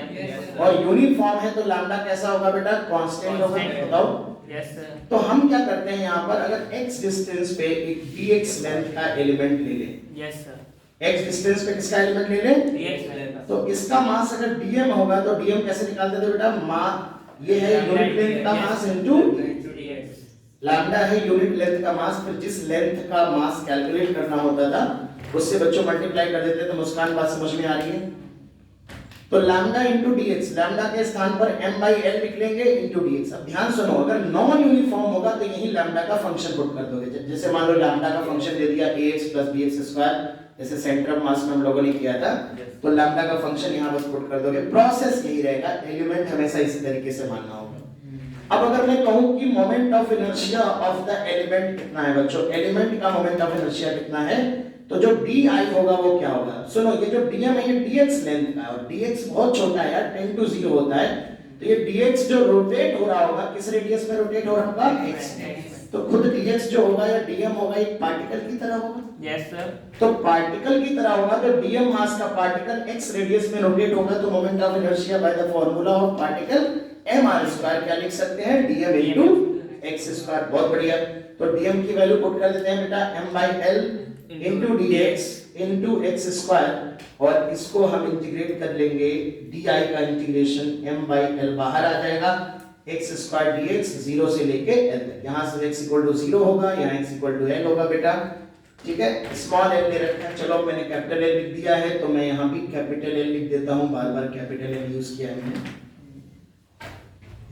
S1: और यूनिफॉर्म है तो लैम्डा कैसा होगा बेटा? कांस्टेंट होगा, बताओ।
S2: Yes sir.
S1: तो हम क्या करते हैं यहाँ पर, अगर x डिस्टेंस पे एक dx लेंथ का एलिमेंट ले लें,
S2: यस सर।
S1: x डिस्टेंस पे किसका एलिमेंट ले लें?
S2: dx
S1: तो इसका मास अगर dm होगा तो dm कैसे निकालते थे बेटा? ये है यूनिट लेंथ का मास इनटू
S2: dx।
S1: लैम्डा है यूनिट लेंथ का मास, फिर जिस लेंथ का मास कैलकुलेट करना होता था उससे बच्चों मल्टीप्लाई कर देते थे। तो मुस्कान बात समझ में आ रही है? तो लैम्डा इनटू dx, लैम्डा के स्थान पर m/l लिख लेंगे इनटू dx। अब ध्यान सुनो, अगर नॉन यूनिफॉर्म होगा तो यही लैम्डा का फंक्शन पुट कर दोगे। जैसे मान लो लैम्डा का फंक्शन दे दिया ax + bx², जैसे सेंटर ऑफ मास में हम लोगों ने किया था, तो लैम्डा का फंक्शन यहां बस पुट कर दोगे। प्रोसेस यही रहेगा, एलिमेंट हमेशा इसी तरीके से मानना होगा। अब अगर मैं कहूं कि moment of inertia of the element कितना है बच्चों, एलिमेंट का मोमेंट ऑफ इनर्शिया कितना है, तो जो di होगा वो क्या होगा? सुनो, ये जो dm है ये dx लेंथ का है और dx बहुत छोटा है यार, 10⁻⁴ होता है। तो ये dx जो रोटेट हो रहा होगा, किस रेडियस में रोटेट हो रहा होगा? x। तो खुद dx जो होगा या dm होगा एक पार्टिकल की तरह होगा।
S2: Yes sir.
S1: तो पार्टिकल की तरह होगा, तो dm मास का पार्टिकल x रेडियस में रोटेट होगा, तो moment of inertia by the formula of particle mr² क्या लिख सकते हैं? dm into x²। बहुत बढ़िया। तो dm की वैल्यू पुट कर देते हैं बेटा, m/l into dx into x², और इसको हम इंटीग्रेट कर लेंगे, di का इंटीग्रेशन m/l बाहर आ जाएगा, x² dx 0 से लेके l तक। यहां से x = 0 होगा, यहां x = l होगा बेटा, ठीक है। स्मॉल l ले रखा है, चलो मैंने कैपिटल L लिख दिया है, तो मैं यहां भी कैपिटल L लिख देता हूं, बार-बार कैपिटल L यूज किया है मैंने,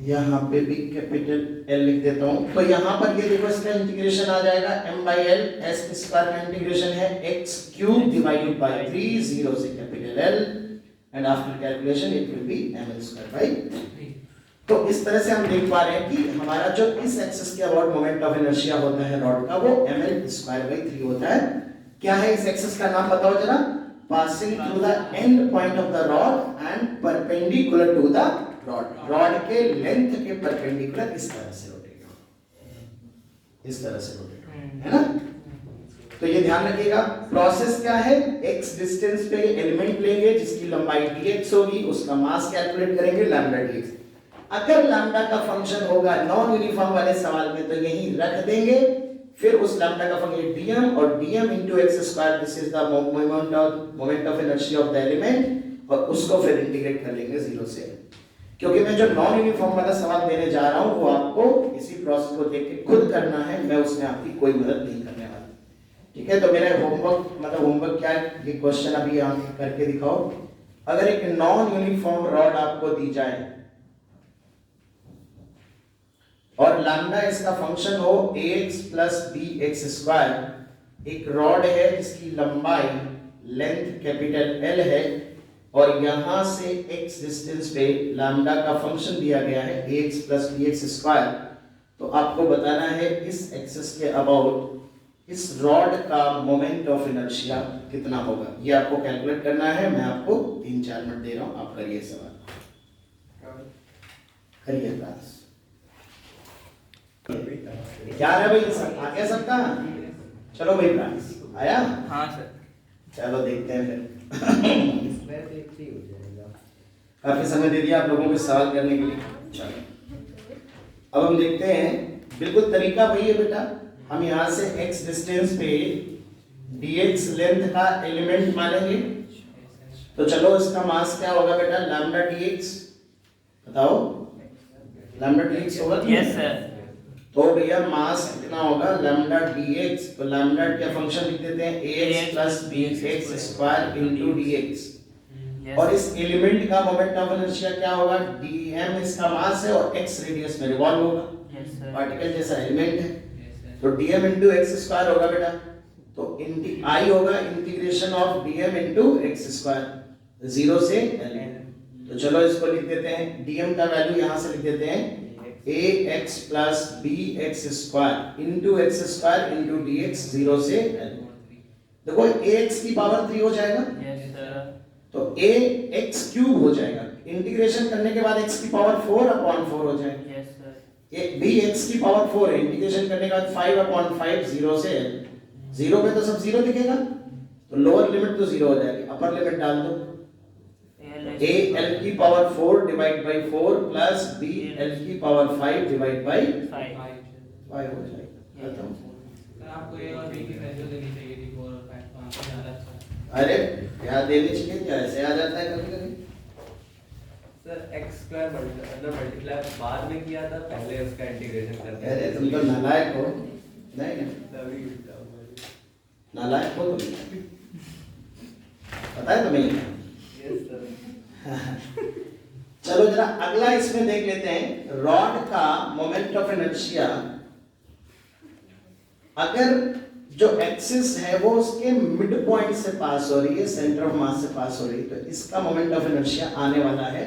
S1: यहाँ पे भी कैपिटल L लिख देता हूँ। तो यहाँ पर ये देखो इसका इंटीग्रेशन आ जाएगा, m/l s² का इंटीग्रेशन है x³ डिवाइडेड बाय 3, 0 से capital L, and after calculation it will be ml²/3। तो इस तरह से हम देख पा रहे हैं कि हमारा जो इस एक्सिस के अबाउट मोमेंट ऑफ इनर्शिया होता है रॉड का, वो ml²/3 होता है। क्या है इस एक्सिस का नाम बताओ जरा? Passing through the end point of the rod and perpendicular to the rod के लेंथ के परपेंडिकुलर इस तरह से रोटेट हो, इस तरह से रोटेट हो, है ना। तो ये ध्यान रखिएगा। प्रोसेस क्या है? x डिस्टेंस पे एलिमेंट लेंगे जिसकी लंबाई dx होगी, उसका मास कैलकुलेट करेंगे लैम्डा dx। अगर लैम्डा का फंक्शन होगा नॉन यूनिफॉर्म वाले सवाल में तो यही रख देंगे, फिर उस लैम्डा का फंक्शन dm और dm into x², this is the moment of inertia of the element, और उसको फिर इंटीग्रेट कर लेंगे 0 से। क्योंकि मैं जो नॉन यूनिफॉर्म वाला सवाल देने जा रहा हूं वो आपको इसी प्रोसेस को देख के खुद करना है, मैं उसमें आपकी कोई मदद नहीं करने वाला, ठीक है। तो मेरा होमवर्क क्या है, ये क्वेश्चन अभी यहाँ करके दिखाओ। अगर एक नॉन यूनिफॉर्म रॉड आपको दी जाए और लैम्डा इसका फंक्शन हो ax + bx², एक रॉड है जिसकी लंबाई लेंथ कैपिटल L है, और यहां से x डिस्टेंस पे लैम्डा का फंक्शन दिया गया है ax + bx², तो आपको बताना है इस एक्सिस के अबाउट इस रॉड का मोमेंट ऑफ इनर्शिया कितना होगा। ये आपको कैलकुलेट करना है, मैं आपको 3-4 मिनट दे रहा हूं, आप करिए सवाल, करिए क्लास। क्या है भाई, आ गया सबका? चलो भाई क्लास आया?
S2: हाँ सर।
S1: चलो देखते हैं फिर। काफी समय दे दिया आप लोगों को सवाल करने के लिए। चलो अब हम देखते हैं, बिल्कुल तरीका वही है बेटा। हम यहाँ से x डिस्टेंस पे dx लेंथ का एलिमेंट मानेंगे, तो चलो इसका मास क्या होगा बेटा? लैम्डा dx, बताओ लैम्डा dx होगा?
S2: Yes sir.
S1: तो भैया मास कितना होगा? लैम्डा dx, तो लैम्डा का फंक्शन लिख देते हैं ax + bx² इनटू dx, और इस एलिमेंट का मोमेंट ऑफ इनर्शिया क्या होगा? dm इसका मास है और x रेडियस में रिवॉल्व होगा, पार्टिकल जैसा एलिमेंट है, तो dm इनटू x² होगा बेटा। तो आई होगा integration of dm into x square 0 से l। तो चलो इसको लिख देते हैं, dm का वैल्यू यहाँ से लिख देते हैं ax plus bx square into x square into dx 0 से l। देखो ax की पावर 3 हो जाएगा,
S2: यस सर,
S1: तो ax क्यूब हो जाएगा, इंटीग्रेशन करने के बाद x की पावर 4 अपॉन 4 हो जाएगा,
S2: यस सर,
S1: bx की पावर 4 है, इंटीग्रेशन करने के बाद 5 अपॉन 5 0 से l। 0 पे तो सब 0 दिखेगा, तो लोअर लिमिट तो 0 हो जाएगी, अपर लिमिट डाल दो a l की power 4 divide by 4 plus b l की पावर 5 डिवाइड बाय 5 हो जाएगा। खत्म।
S4: सर आपको ए और बी की वैल्यू देनी चाहिए थी 4 और 5 तो आपको ज्यादा अच्छा है।
S1: अरे क्या देनी चाहिए, क्या ऐसे आ जाता है कभी कभी।
S3: सर एक्स स्क्वायर मल्टीप्लाई बाद में किया था, पहले उसका इंटीग्रेशन करते
S1: अरे तुम तो नालायक हो, नहीं नहीं
S3: तभी
S1: नालायक हो तुम, पता है तुम्हें।
S3: Yes sir.
S1: चलो जरा अगला इसमें देख लेते हैं, रॉड का मोमेंट ऑफ इनर्शिया अगर जो एक्सिस है वो उसके मिड पॉइंट से पास हो रही है, सेंटर ऑफ मास से पास हो रही है, तो इसका मोमेंट ऑफ इनर्शिया आने वाला है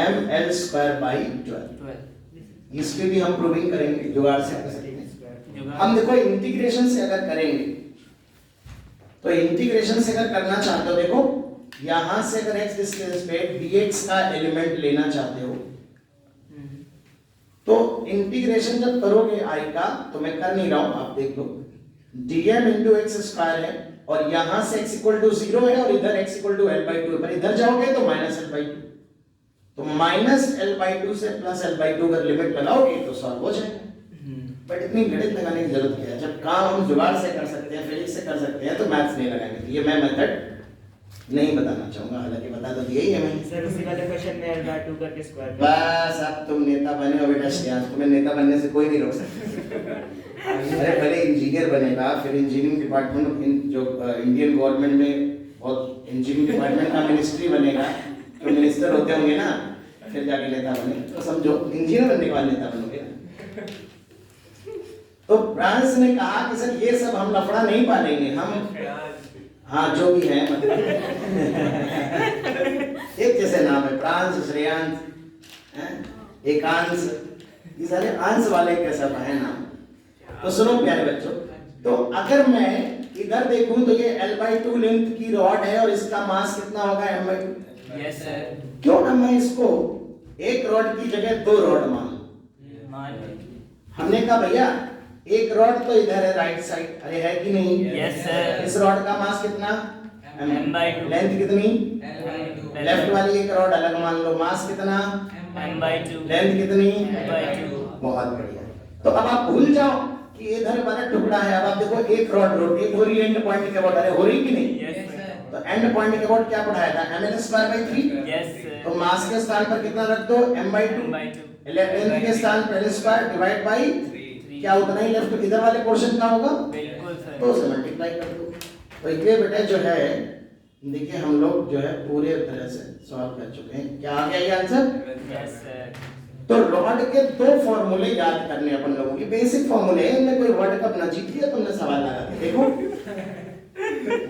S1: ml स्क्वायर बाई 12। इसकी भी हम प्रूविंग करेंगे, जुगाड़ से कर सकते हैं हम। देखो इंटीग्रेशन से अगर करेंगे, तो इंटीग्रेशन से अगर करना चाहते हो, देखो यहां से अगर x डिस्टेंस पे dx का एलिमेंट लेना चाहते हो, तो इंटीग्रेशन जब करोगे i का, तो मैं कर नहीं रहा हूं, आप देख लो, dm इंटू एक्स स्क्वायर है और यहां से x इक्वल टू 0 है और इधर x equal to l by 2 है, पर इधर जाओगे तो माइनस l बाई 2, तो माइनस l बाई 2 से प्लस l बाई 2 अगर लिमिट लगाओगे तो सॉल्व हो जाएगा। बट इतनी गणित लगाने की जरूरत क्या है, जब काम हम जुगाड़ से कर सकते हैं, फिजिक्स से कर सकते हैं, तो मैथ्स नहीं लगाएंगे। तो ये मैं मेथड नहीं बताना चाहूंगा, हालांकि बता तो दिया ही है मैंने।
S2: सर उसी वाले क्वेश्चन में l/2 करके स्क्वायर
S1: बस अब तुम नेता बने हो बेटा श्रेयांश, तुम्हें नेता बनने से कोई नहीं रोक सकता। अरे पहले इंजीनियर बनेगा, फिर इंजीनियरिंग डिपार्टमेंट जो इंडियन गवर्नमेंट में बहुत इंजीनियरिंग डिपार्टमेंट का मिनिस्ट्री बनेगा, तो मिनिस्टर होते होंगे ना, फिर जाके नेता बने, तो समझो इंजीनियर बनने के बाद नेता बनोगे। तो फ्रांस ने कहा कि सर ये सब हम लफड़ा नहीं पालेंगे, हम हाँ जो भी है मतलब एक जैसे नाम है, प्रांश, श्रेयांश, एकांश, ये सारे अंश वाले के सब है नाम। तो सुनो प्यारे बच्चों, तो अगर मैं इधर देखूं तो ये l/2 लेंथ की रॉड है और इसका मास कितना होगा m/2।
S2: यस सर,
S1: क्यों ना मैं इसको एक रॉड की जगह 2 रॉड मान लूं।
S2: मान
S1: हमने कहा भैया एक रॉड तो इधर है राइट साइड, अरे है कि नहीं।
S2: यस सर,
S1: इस रॉड का मास कितना
S2: m/2,
S1: लेंथ कितनी, लेफ्ट वाली एक रॉड अलग मान लो, मास कितना
S2: m/2,
S1: लेंथ कितनी
S2: m/2।
S1: बहुत बढ़िया। तो अब आप भूल जाओ कि इधर वाला टुकड़ा है, अब आप देखो एक रॉड रोटेट हो रही है एंड पॉइंट के अबाउट, अरे हो रही कि नहीं।
S2: यस सर,
S1: तो एंड पॉइंट के अबाउट क्या पढ़ाया था, ml square by 3।
S2: Yes sir,
S1: तो मास के स्थान पर कितना रख दो m/2,
S2: m/2,
S1: लेंथ के स्थान पर स्क्वायर डिवाइड बाई क्या उतना ही लेफ्ट इधर वाले पोर्शन का होगा,
S2: बिल्कुल सर।
S1: तो उसे मल्टीप्लाई कर दो। तो ये बेटा जो है देखिए हम लोग जो है पूरे तरह से सॉल्व कर चुके हैं। क्या आ गया ये आंसर।
S2: यस सर,
S1: तो रॉड के 2 फॉर्मूले याद करने अपन लोगों की, बेसिक फॉर्मूले हैं, इनमें कोई वर्ल्ड कप ना जीत लिया तुमने सवाल लगा के देखो।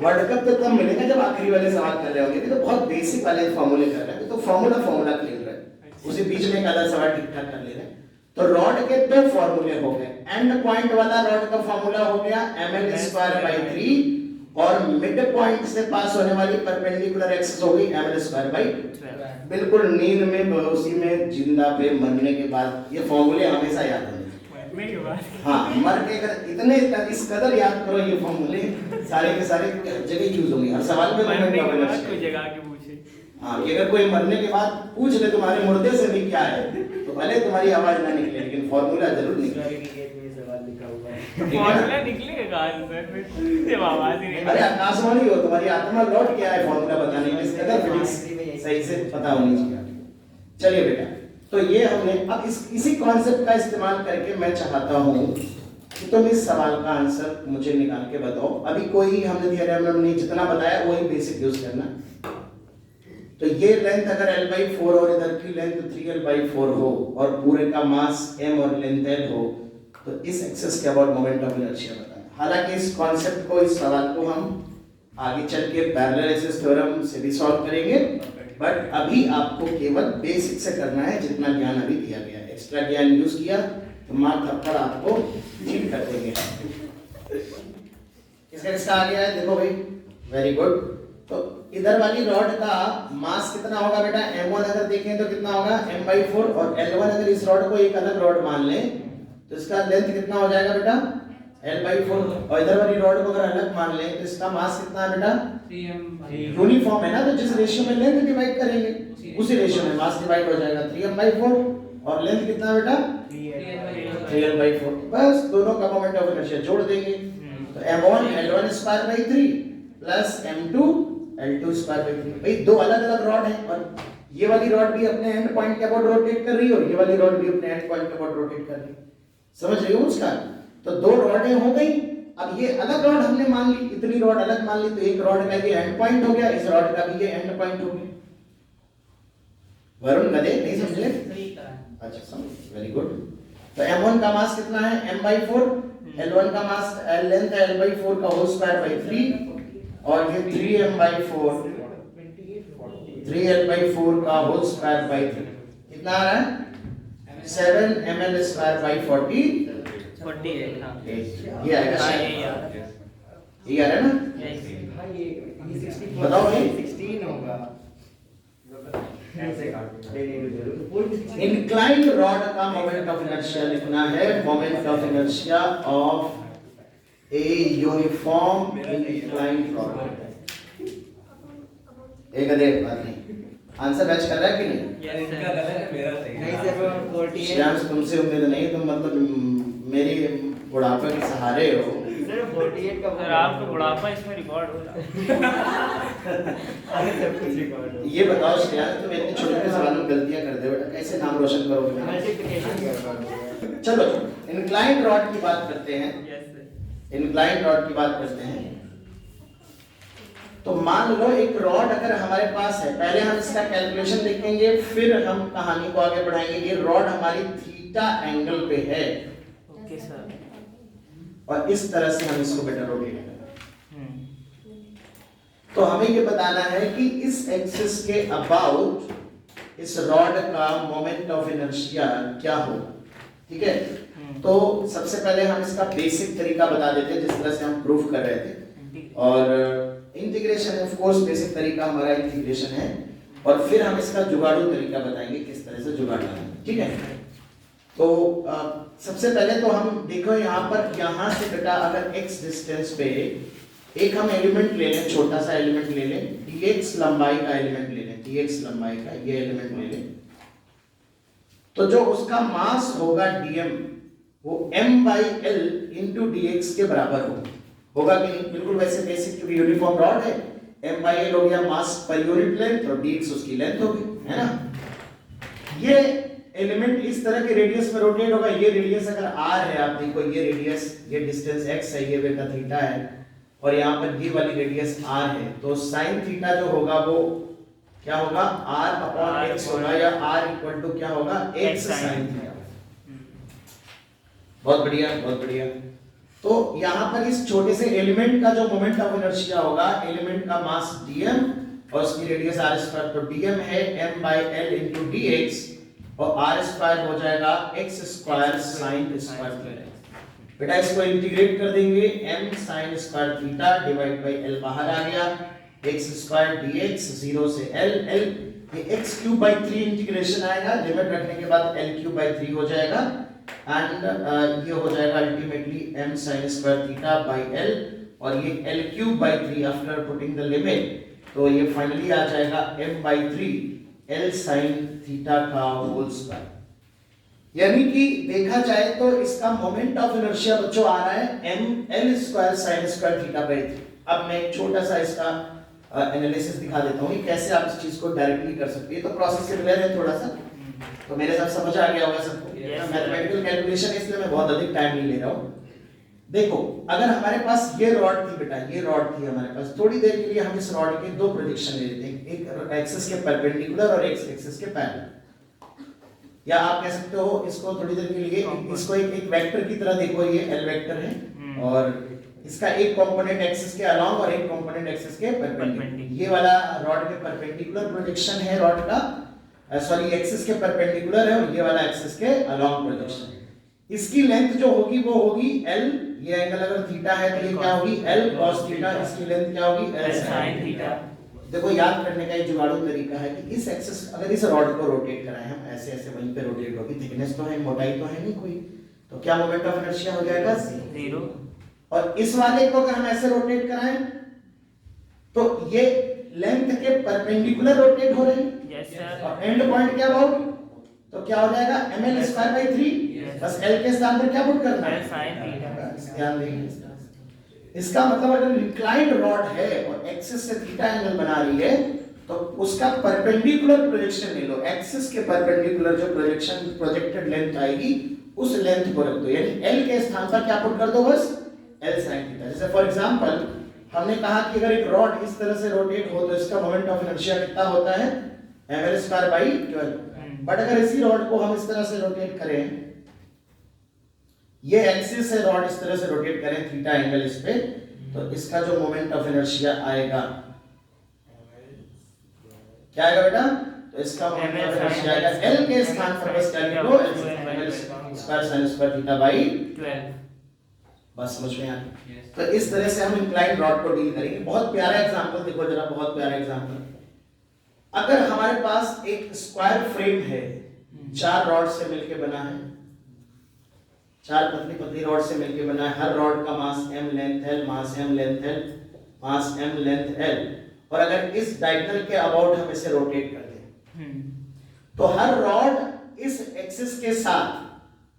S1: वर्ल्ड कप तो तब मिलेगा जब आखिरी वाले सवाल कर रहे होंगे, तो बहुत बेसिक वाले फॉर्मूले कर रहे हैं, तो फॉर्मूला खेल रहे हैं, उसी बीच में एक आधा सवाल ठीक ठाक कर ले रहे हैं। तो रॉड के 2 फॉर्मूले हो गए, एंड पॉइंट वाला रॉड का फॉर्मूला हो गया ml स्क्वायर बाई 3 और मिड पॉइंट से पास होने वाली परपेंडिकुलर एक्सिस हो गई ml स्क्वायर बाई 12। बिल्कुल नींद में, बेहोशी में, जिंदा पे, मरने के बाद ये फॉर्मूले हमेशा याद होंगे। हाँ, मर के अगर इतने इस कदर याद करो ये फॉर्मूले सारे के सारे जगह यूज होंगे, हर सवाल में मोमेंट ऑफ इनर्शिया। हाँ, कि अगर कोई मरने के बाद पूछ ले तुम्हारे मुर्दे से भी क्या है, तो भले तुम्हारी आवाज ना निकले लेकिन फॉर्मूला जरूर निकले।
S2: फॉर्मूला निकलेगा आंसर में, जब आवाज ही नहीं।
S1: अरे आकाशवाणी हो, तुम्हारी आत्मा लौट के आए फॉर्मूला बताने में, इस कदर फिजिक्स सही से पता होनी चाहिए। चलिए बेटा, तो ये हमने अब इसी कॉन्सेप्ट का इस्तेमाल करके मैं चाहता हूँ कि तुम इस सवाल का आंसर मुझे निकाल के बताओ। अभी कोई हमने दिया नहीं, जितना बताया वही बेसिक यूज करना। तो ये लेंथ अगर l/4 और इधर की लेंथ 3l/4 हो और पूरे का मास m और लेंथ l हो, तो इस एक्सिस के अबाउट मोमेंट ऑफ इनर्शिया बताना। हालांकि इस कॉन्सेप्ट को, इस सवाल को हम आगे चल के पैरेलल एक्सिस थ्योरम से भी सॉल्व करेंगे, बट अभी आपको केवल बेसिक से करना है जितना ज्ञान अभी दिया गया है। एक्स्ट्रा ज्ञान यूज किया तो मार थप्पड़ आपको चीट कर देंगे। किसका आ गया है देखो भाई, वेरी गुड। तो इधर वाली रॉड का मास कितना होगा बेटा, m1 अगर देखें तो कितना होगा m/4, और L1 अगर इस रॉड को एक अलग रॉड मान लें तो इसका लेंथ कितना हो जाएगा बेटा L/4, और इधर वाली रॉड को अगर अलग मान लें तो इसका मास कितना है बेटा
S4: 3m
S1: यूनिफॉर्म है ना, तो जिस रेशियो में लेंथ डिवाइड करेंगे उसी रेशियो में मास डिवाइड हो जाएगा 3m/4, और लेंथ कितना है बेटा 3l/4। बस दोनों का मोमेंट ऑफ इनर्शिया जोड़ देंगे तो m1 L1 square by 3 plus m2 L2 square by 3। भाई दो अलग अलग रॉड हैं और ये वाली रॉड भी अपने एंड पॉइंट के अबाउट रोटेट कर रही है और ये वाली रॉड भी अपने एंड पॉइंट के अबाउट रोटेट कर रही है। समझ रही हो उसका? तो दो रॉडें हो गई। अब ये अलग रॉड हमने मान ली, इतनी रॉड अलग मान ली, तो एक रॉड का ये एंड पॉइंट हो गया, इस रॉड का भी ये एंड पॉइंट हो गया। वरुण गधे नहीं समझे? अच्छा समझ, वेरी गुड। तो m1 का मास कितना है m/4, L1 का मास लेंथ है L/4 का होल स्क्वायर बाई 3, और ये 3m/4 3l/4 का होल स्क्वायर बाई 3 कितना आ रहा है 7ml स्क्वायर बाई 40
S2: 48 हाँ
S1: ये आएगा
S2: हाँ,
S1: शायद।
S2: ये
S1: ये आ रहा है ना? बताओ भाई।
S2: 16 होगा ऐसे काट
S1: इंक्लाइंड रॉड का मोमेंट ऑफ इनर्शिया लिखना है, moment of inertia of a uniform inclined rod. एक अदेख बात नहीं, आंसर मैच कर रहा है कि नहीं?
S3: इनका गलत है, मेरा सही है।
S2: नहीं सर 48
S1: श्याम तुमसे उम्मीद नहीं, तुम मतलब मेरी बुढ़ापे के सहारे हो।
S2: सर 48 का
S5: सर आपका बुढ़ापा इसमें रिकॉर्ड हो रहा है।
S2: अरे सब कुछ रिकॉर्ड हो
S1: ये बताओ श्रेयांश, तुम इतने छोटे छोटे सवालों में गलतियां करते हो बेटा, कैसे नाम रोशन करोगे?
S2: मल्टीप्लिकेशन कर
S1: चलो इंक्लाइंड रॉड की बात करते हैं।
S2: यस सर
S1: इंक्लाइंड रॉड की बात करते हैं। तो मान लो एक रॉड अगर हमारे पास है, पहले हम इसका कैलकुलेशन देखेंगे फिर हम कहानी को आगे बढ़ाएंगे। ये रॉड हमारी थीटा एंगल पे है
S5: ओके सर।
S1: और इस तरह से हम इसको बेटा रोटेट करेंगे। तो हमें ये बताना है कि इस एक्सिस के अबाउट इस रॉड का मोमेंट ऑफ इनर्शिया क्या हो। ठीक है, तो सबसे पहले हम इसका बेसिक तरीका बता देते हैं जिस तरह से हम प्रूफ कर रहे थे, और इंटीग्रेशन ऑफ कोर्स बेसिक तरीका हमारा इंटीग्रेशन है, और फिर हम इसका जुगाड़ू तरीका बताएंगे किस तरह से जुगाड़ना है। ठीक है, तो सबसे पहले तो हम देखो यहाँ पर, यहाँ से बेटा अगर x डिस्टेंस पे एक हम एलिमेंट ले लें, छोटा सा एलिमेंट ले लें, dx लंबाई का एलिमेंट ले लें, dx लंबाई का ये एलिमेंट ले लें, तो जो उसका मास होगा dm वो m/l इंटू dx के बराबर होगा कि नहीं? बिल्कुल वैसे बेसिक, क्योंकि यूनिफॉर्म रॉड है, m/l हो गया मास पर यूनिट लेंथ और dx उसकी लेंथ होगी, है ना? ये एलिमेंट इस तरह के रेडियस में रोटेट होगा। ये रेडियस अगर r है, आप देखो ये रेडियस, ये डिस्टेंस x है, ये बेटा थीटा है, और यहाँ पर ये वाली रेडियस r है, तो साइन थीटा जो होगा वो क्या होगा r/x होगा, या r इक्वल टू क्या होगा x साइन थीटा। बहुत बढ़िया, बहुत बढ़िया। तो यहाँ पर इस छोटे से एलिमेंट का जो मोमेंट ऑफ इनर्शिया होगा, एलिमेंट का मास dm और उसकी रेडियस r स्क्वायर, तो dm है m/l into dx, और r स्क्वायर हो जाएगा x square sin square theta. बेटा इसको इंटीग्रेट कर देंगे, m sin square theta divide by l बाहर आ गया, x स्क्वायर dx 0 से l, ये x क्यूब बाय 3 इंटीग्रेशन आएगा, लिमिट रखने के बाद l क्यूब बाय 3 हो जाएगा, एंड ये हो जाएगा ultimately m sin square theta by l, और ये l cube by 3 after putting the limit, तो ये फाइनली आ जाएगा m/3 l sin थीटा का होल स्क्वायर। यानी कि देखा जाए तो इसका मोमेंट ऑफ इनर्शिया बच्चों आ रहा है ml square sin square theta by 3। अब मैं एक छोटा सा इसका एनालिसिस दिखा देता हूँ कि कैसे आप इस चीज को डायरेक्टली कर सकते हैं। तो प्रोसेस सिमिलर है थोड़ा सा, तो मेरे साथ समझ आ गया होगा सबको। मैथमेटिकल कैलकुलेशन है, इसलिए मैं बहुत अधिक टाइम नहीं ले रहा हूँ। देखो अगर हमारे पास ये रॉड थी बेटा, ये रॉड थी हमारे पास, थोड़ी देर के लिए हम इस रॉड के दो प्रोजेक्शन ले लेते हैं, एक एक्सिस के परपेंडिकुलर और एक एक्सिस के पैरेलल, या आप कह सकते हो इसको थोड़ी देर के लिए इसको एक वेक्टर की तरह देखो, ये l वेक्टर है और इसका एक कंपोनेंट एक्सिस के अलोंग और एक कंपोनेंट एक्सिस के परपेंडिकुलर। ये वाला रॉड के परपेंडिकुलर प्रोजेक्शन है रॉड का, सॉरी एक्सिस के परपेंडिकुलर है, और ये वाला एक्सिस के अलोंग प्रोजेक्शन है। इसकी लेंथ जो होगी वो होगी L, ये एंगल अगर थीटा है तो ये क्या होगी L cos थीटा, इसकी लेंथ क्या होगी L sin थीटा। देखो याद करने का एक जुगाड़ू तरीका है कि इस एक्सिस, अगर इस रॉड को रोटेट कराएं हम ऐसे ऐसे, वहीं पे रोटेट होगी, थिकनेस तो है, मोटाई तो है नहीं कोई, तो क्या मोमेंट ऑफ इनर्शिया हो जाएगा 0। और इस वाले को अगर हम ऐसे रोटेट कराएं तो ये लेंथ के परपेंडिकुलर रोटेट हो रही है।
S5: Yes sir.
S1: और एंड पॉइंट क्या होगा, तो क्या हो जाएगा ml²/3, बस L के स्थान पर क्या पुट करना है
S5: L sin थीटा।
S1: ध्यान देंगे। इसका मतलब अगर इंक्लाइंड रॉड है और एक्सिस से थीटा एंगल बना रही है तो उसका परपेंडिकुलर प्रोजेक्शन ले लो, एक्सिस के परपेंडिकुलर जो प्रोजेक्शन प्रोजेक्टेड लेंथ आएगी उस लेंथ को रख दो, यानी L के स्थान पर क्या पुट कर दो, बस L sin थीटा। जैसे फॉर एग्जांपल हमने कहा कि अगर एक रॉड इस तरह से रोटेट हो तो इसका मोमेंट ऑफ इनर्शिया कितना होता है ml²/12। बट अगर इसी रॉड को हम इस तरह से रोटेट करें, ये एक्सिस है रॉड, इस तरह से रोटेट करें थीटा एंगल इस पे, तो इसका जो मोमेंट ऑफ इनर्शिया आएगा क्या आएगा बेटा, तो इसका मोमेंट ऑफ इनर्शिया आएगा L के स्थान पर बस क्या लिख लो ml²sin²θ/12। बस समझ में आ गया। तो इस तरह से हम इंक्लाइंड रॉड को डील करेंगे। बहुत प्यारा एग्जांपल देखो जरा, बहुत प्यारा एग्जांपल। अगर हमारे पास एक स्क्वायर फ्रेम है, 4 रॉड से मिलके बना है, 4 पतली पतली रॉड से मिलके बना है, हर रॉड का मास m लेंथ l, मास m लेंथ l, मास m लेंथ l, और अगर इस डायगोनल के अबाउट हम इसे रोटेट कर दें तो हर रॉड इस एक्सिस के साथ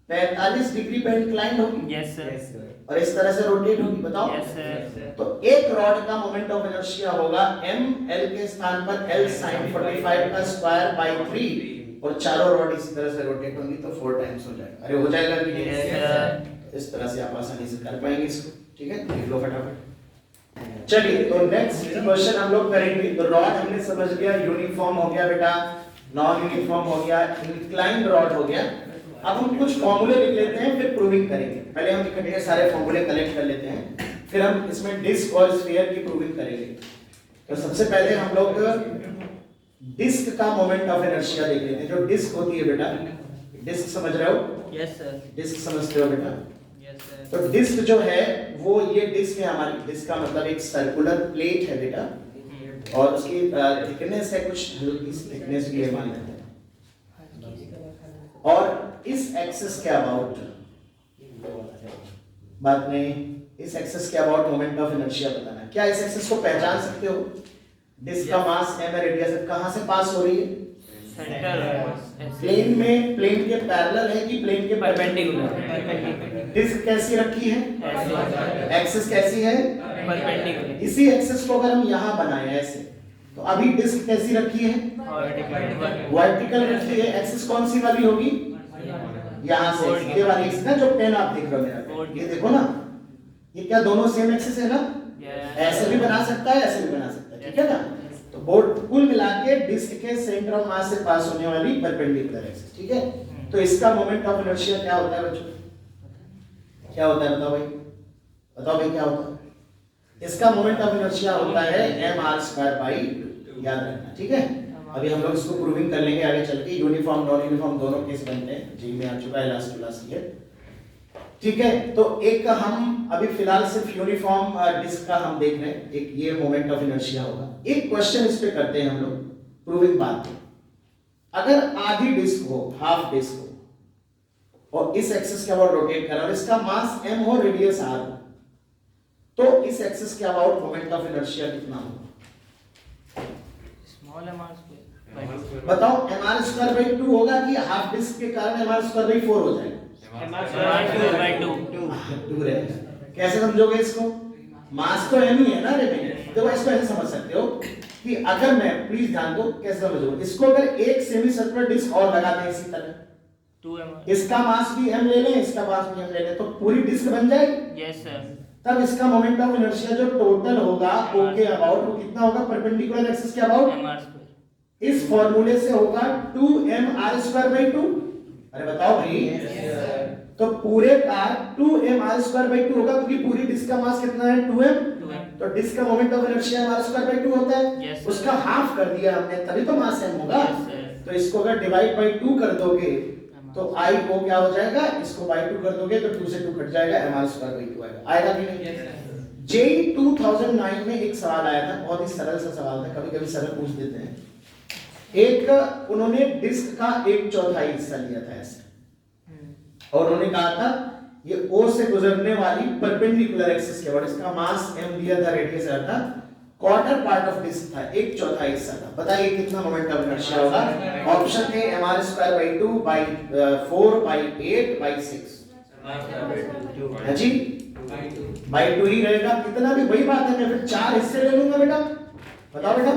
S1: 45 डिग्री पे इंक्लाइंड होगी।
S5: Yes sir.
S1: और इस तरह से रोटेट होगी, बताओ।
S5: Yes sir.
S1: तो एक रॉड का मोमेंट ऑफ इनर्शिया होगा m, L के स्थान पर L sin 45 का स्क्वायर बाय 3, और चारों रॉड इसी तरह से रोटेट होंगी तो 4 टाइम्स हो जाएगा। अरे हो जाएगा कि नहीं?
S5: Yes, sir।
S1: इस तरह से आप आसानी से कर पाएंगे इसको, ठीक है, लिख लो फटाफट। चलिए तो नेक्स्ट क्वेश्चन हम लोग करेंगे। तो रॉड हमने समझ लिया, यूनिफॉर्म हो गया बेटा, नॉन यूनिफॉर्म हो गया, इंक्लाइंड रॉड हो गया। अब हम कुछ फॉर्मूले लिख लेते हैं, फिर प्रूविंग करेंगे। पहले हम इकट्ठे सारे फॉर्मूले कलेक्ट कर लेते हैं, फिर हम इसमें डिस्क और स्फीयर की प्रूविंग करेंगे। तो सबसे पहले हम लोग डिस्क का मोमेंट ऑफ इनर्शिया देख लेते हैं। जो डिस्क होती है बेटा, डिस्क समझ रहे हो?
S5: Yes sir.
S1: डिस्क समझते हो बेटा?
S5: Yes sir.
S1: तो डिस्क जो है वो ये डिस्क है हमारी। डिस्क का मतलब एक सर्कुलर प्लेट है बेटा, और उसकी थिकनेस है कुछ हल्की सी थिकनेस भी है मान लेते हैं। और इस एक्सिस के अबाउट, बात में इस एक्सिस के अबाउट मोमेंट ऑफ इनर्शिया बताना है। क्या इस एक्सिस को पहचान सकते हो? डिस्क का मास m है, रेडियस कहां से पास हो रही है?
S5: सेंटर
S1: प्लेन में, प्लेन के पैरेलल है कि प्लेन के
S5: परपेंडिकुलर।
S1: डिस्क कैसी रखी है? एक्सिस कैसी है?
S5: परपेंडिकुलर।
S1: इसी एक्सिस को अगर हम यहाँ बनाए ऐसे, तो अभी डिस्क कैसी रखी है? वर्टिकल रखी है। एक्सिस कौन सी वाली होगी? यहाँ से ये वाली एक्सिस ना, जो पेन आप देख रहे हो मेरा, ये देखो ना, ये क्या दोनों सेम एक्सिस है ना? ऐसे भी बना सकता है, ऐसे भी बना सकता है, ठीक है ना? तो बोर्ड कुल मिला के डिस्क के सेंटर ऑफ मास से पास होने वाली परपेंडिकुलर एक्सिस, ठीक है? तो इसका मोमेंट ऑफ इनर्शिया क्या होता है बच्चों? क्या होता है बताओ भाई, बताओ भाई क्या होता है? इसका मोमेंट ऑफ इनर्शिया होता है mr²/2, याद रखना, ठीक है? अभी हम लोग इसको प्रूविंग कर लेंगे आगे चल के। यूनिफॉर्म नॉन यूनिफॉर्म दोनों केस बनते हैं, जी में आ चुका है लास्ट क्लास ईयर, ठीक है? तो एक हम अभी फिलहाल सिर्फ यूनिफॉर्म डिस्क का हम देख रहे हैं, एक ये मोमेंट ऑफ इनर्शिया होगा। एक क्वेश्चन इस पे करते हैं हम लोग, प्रूविंग बात है। अगर आधी डिस्क हो, हाफ डिस्क हो, और इस एक्सिस के अबाउट रोटेट कर रहा है, और इसका मास m हो, रेडियस r हो, तो इस एक्सिस के अबाउट मोमेंट ऑफ इनर्शिया कितना होगा?
S5: स्मॉल अमाउंट
S1: बताओ, mr²/2 होगा कि हाफ डिस्क के कारण mr²/4 हो जाएगा? टू रहेगा। कैसे समझोगे इसको? मास तो m ही है ना रे भाई। देखो इसको ऐसे समझ सकते हो कि अगर मैं, प्लीज ध्यान दो कैसे समझोगे इसको, अगर एक सेमी सर्कुलर डिस्क और लगा दें इसी तरह,
S5: 2m।
S1: इसका मास भी m ले लें, इसका मास भी m ले लें, तो पूरी डिस्क बन जाएगी।
S5: Yes sir.
S1: तब इसका मोमेंट ऑफ इनर्शिया जो टोटल होगा o के अबाउट, वो कितना होगा? परपेंडिकुलर एक्सिस के अबाउट
S5: mr²।
S1: इस फॉर्मूले से होगा 2mr²/2। अरे बताओ भाई, तो पूरे का 2mr² 2 होगा, क्योंकि पूरी डिस्क का मास कितना है 2m, तो डिस्क का मोमेंट ऑफ इनर्शिया mr² 2 होता है।
S5: Yes, sir.
S1: उसका हाफ कर दिया हमने, तभी तो मास m होगा।
S5: Yes, sir.
S1: तो इसको अगर डिवाइड बाय 2 कर दोगे तो I को क्या हो जाएगा, इसको बाय 2 कर दोगे तो 2 से 2 कट जाएगा, mr² 2 आएगा। आएगा कि नहीं?
S4: Yes, sir.
S1: जेई 2009 में एक सवाल आया था, बहुत ही सरल सा सवाल था, कभी-कभी सरल पूछ देते हैं। एक उन्होंने डिस्क का 1/4 हिस्सा लिया था ऐसे, और उन्होंने कहा था ये O से गुजरने वाली परपेंडिकुलर एक्सिस के बाद इसका मास m दिया था, रेडियस था, क्वार्टर पार्ट ऑफ डिस्क था, 1/4 हिस्सा था। बताइए कितना मोमेंट ऑफ इनर्शिया होगा? ऑप्शन थे mr² 2 by 4 by 8 by 6। हाँ जी, by 2 ही रहेगा, कितना भी वही बात है। मैं फिर 4 हिस्से ले लूंगा बेटा, बताओ बेटा।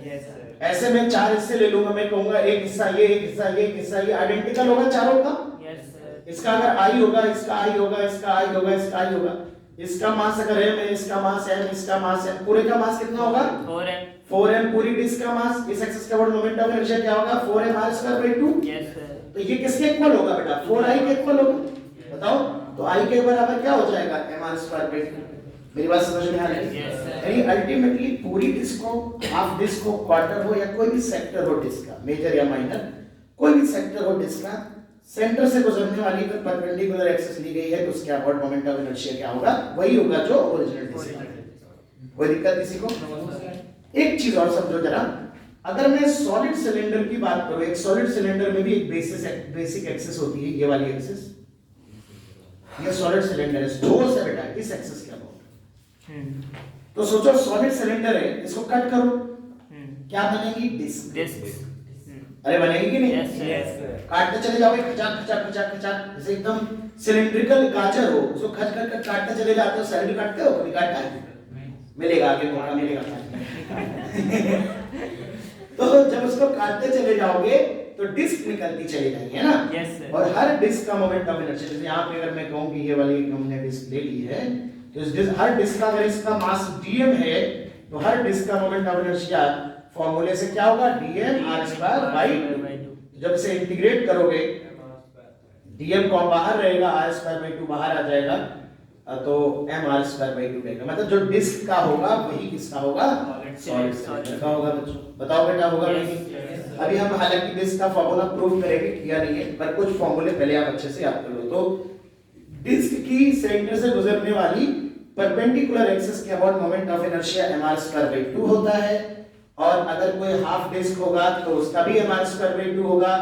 S2: Yes sir.
S1: ऐसे मैं 4 हिस्से ले लूंगा, मैं कहूंगा एक हिस्सा ये, एक हिस्सा ये, एक हिस्सा ये, आइडेंटिकल होगा चारों का।
S5: Yes, sir.
S1: इसका अगर आई होगा, इसका आई होगा, इसका आई होगा, इसका आई होगा, इसका मास अगर m है, इसका मास m, इसका मास m, पूरे का मास कितना होगा
S5: 4m.
S1: 4m, पूरी डिस्क का मास, इस एक्सिस का वर्ड मोमेंट ऑफ इनर्शिया क्या होगा 4mr² 2।
S5: Yes, sir.
S1: तो ये किसके इक्वल होगा बेटा? 4i के इक्वल होगा, बताओ। तो i के बराबर क्या हो जाएगा mr² 2। मेरी बात समझ में आ रही है?
S5: Yes, sir.
S1: यानी अल्टीमेटली पूरी डिस्क को, हाफ डिस्क हो, क्वार्टर हो, या कोई भी सेक्टर हो डिस्क का, मेजर या माइनर, कोई भी सेक्टर हो डिस्क का, सेंटर से गुजरने वाली अगर परपेंडिकुलर एक्सिस ली गई है तो उसके अबाउट मोमेंट ऑफ इनर्शिया क्या होगा? वही होगा जो ओरिजिनल डिस्क है। कोई दिक्कत किसी को? एक चीज और समझो जरा, अगर मैं सॉलिड सिलेंडर की बात करूं, एक सॉलिड सिलेंडर में भी एक बेसिक एक्सिस होती है, ये वाली एक्सिस, ये सॉलिड सिलेंडर है, ठोस है बेटा, इस एक्सिस के अबाउट। तो सोचो सॉलिड सिलेंडर है, इसको कट करो, क्या बनेगी? डिस्क।
S5: Disc.
S1: अरे बनेगी कि नहीं?
S5: Yes, sir.
S2: Yes sir.
S1: काटते चले जाओगे, खचाक खचाक खचाक खचाक, जैसे एकदम सिलिंड्रिकल गाजर हो, उसको खच खच खच काटते चले जाते हो। सैलड काटते हो कभी? काटता है? मिलेगा आगे मौका मिलेगा। तो जब उसको काटते चले जाओगे तो डिस्क निकलती चली जाएगी, है ना?
S5: Yes, sir.
S1: और हर डिस्क का मोमेंट ऑफ इनर्शिया, जैसे यहाँ पे अगर मैं कहूँ कि ये वाली हमने डिस्क ले ली है, तो इस डिस्क, हर डिस्क का अगर इसका मास dm है तो हर डिस्क का मोमेंट ऑफ इनर्शिया फॉर्मूले से क्या होगा? dm r² by 2। जब इसे इंटीग्रेट करोगे, dm को बाहर रहेगा, r² by 2 बाहर आ जाएगा, तो mr² by 2 रहेगा। मतलब जो डिस्क का होगा वही किसका होगा? सॉलिड सिलेंडर का होगा। बच्चों बताओ बेटा, होगा
S5: Yes,
S1: नहीं?
S5: yes,
S1: अभी हम हालांकि डिस्क का फॉर्मूला प्रूव करेंगे, किया नहीं है, पर कुछ फॉर्मूले पहले आप अच्छे से याद कर लो। तो डिस्क की सेंटर से गुजरने वाली परपेंडिकुलर एक्सिस के about moment of inertia mr² by 2 होता है, और अगर कोई हाफ डिस्क होगा तो उसका भी mr² by 2 होगा,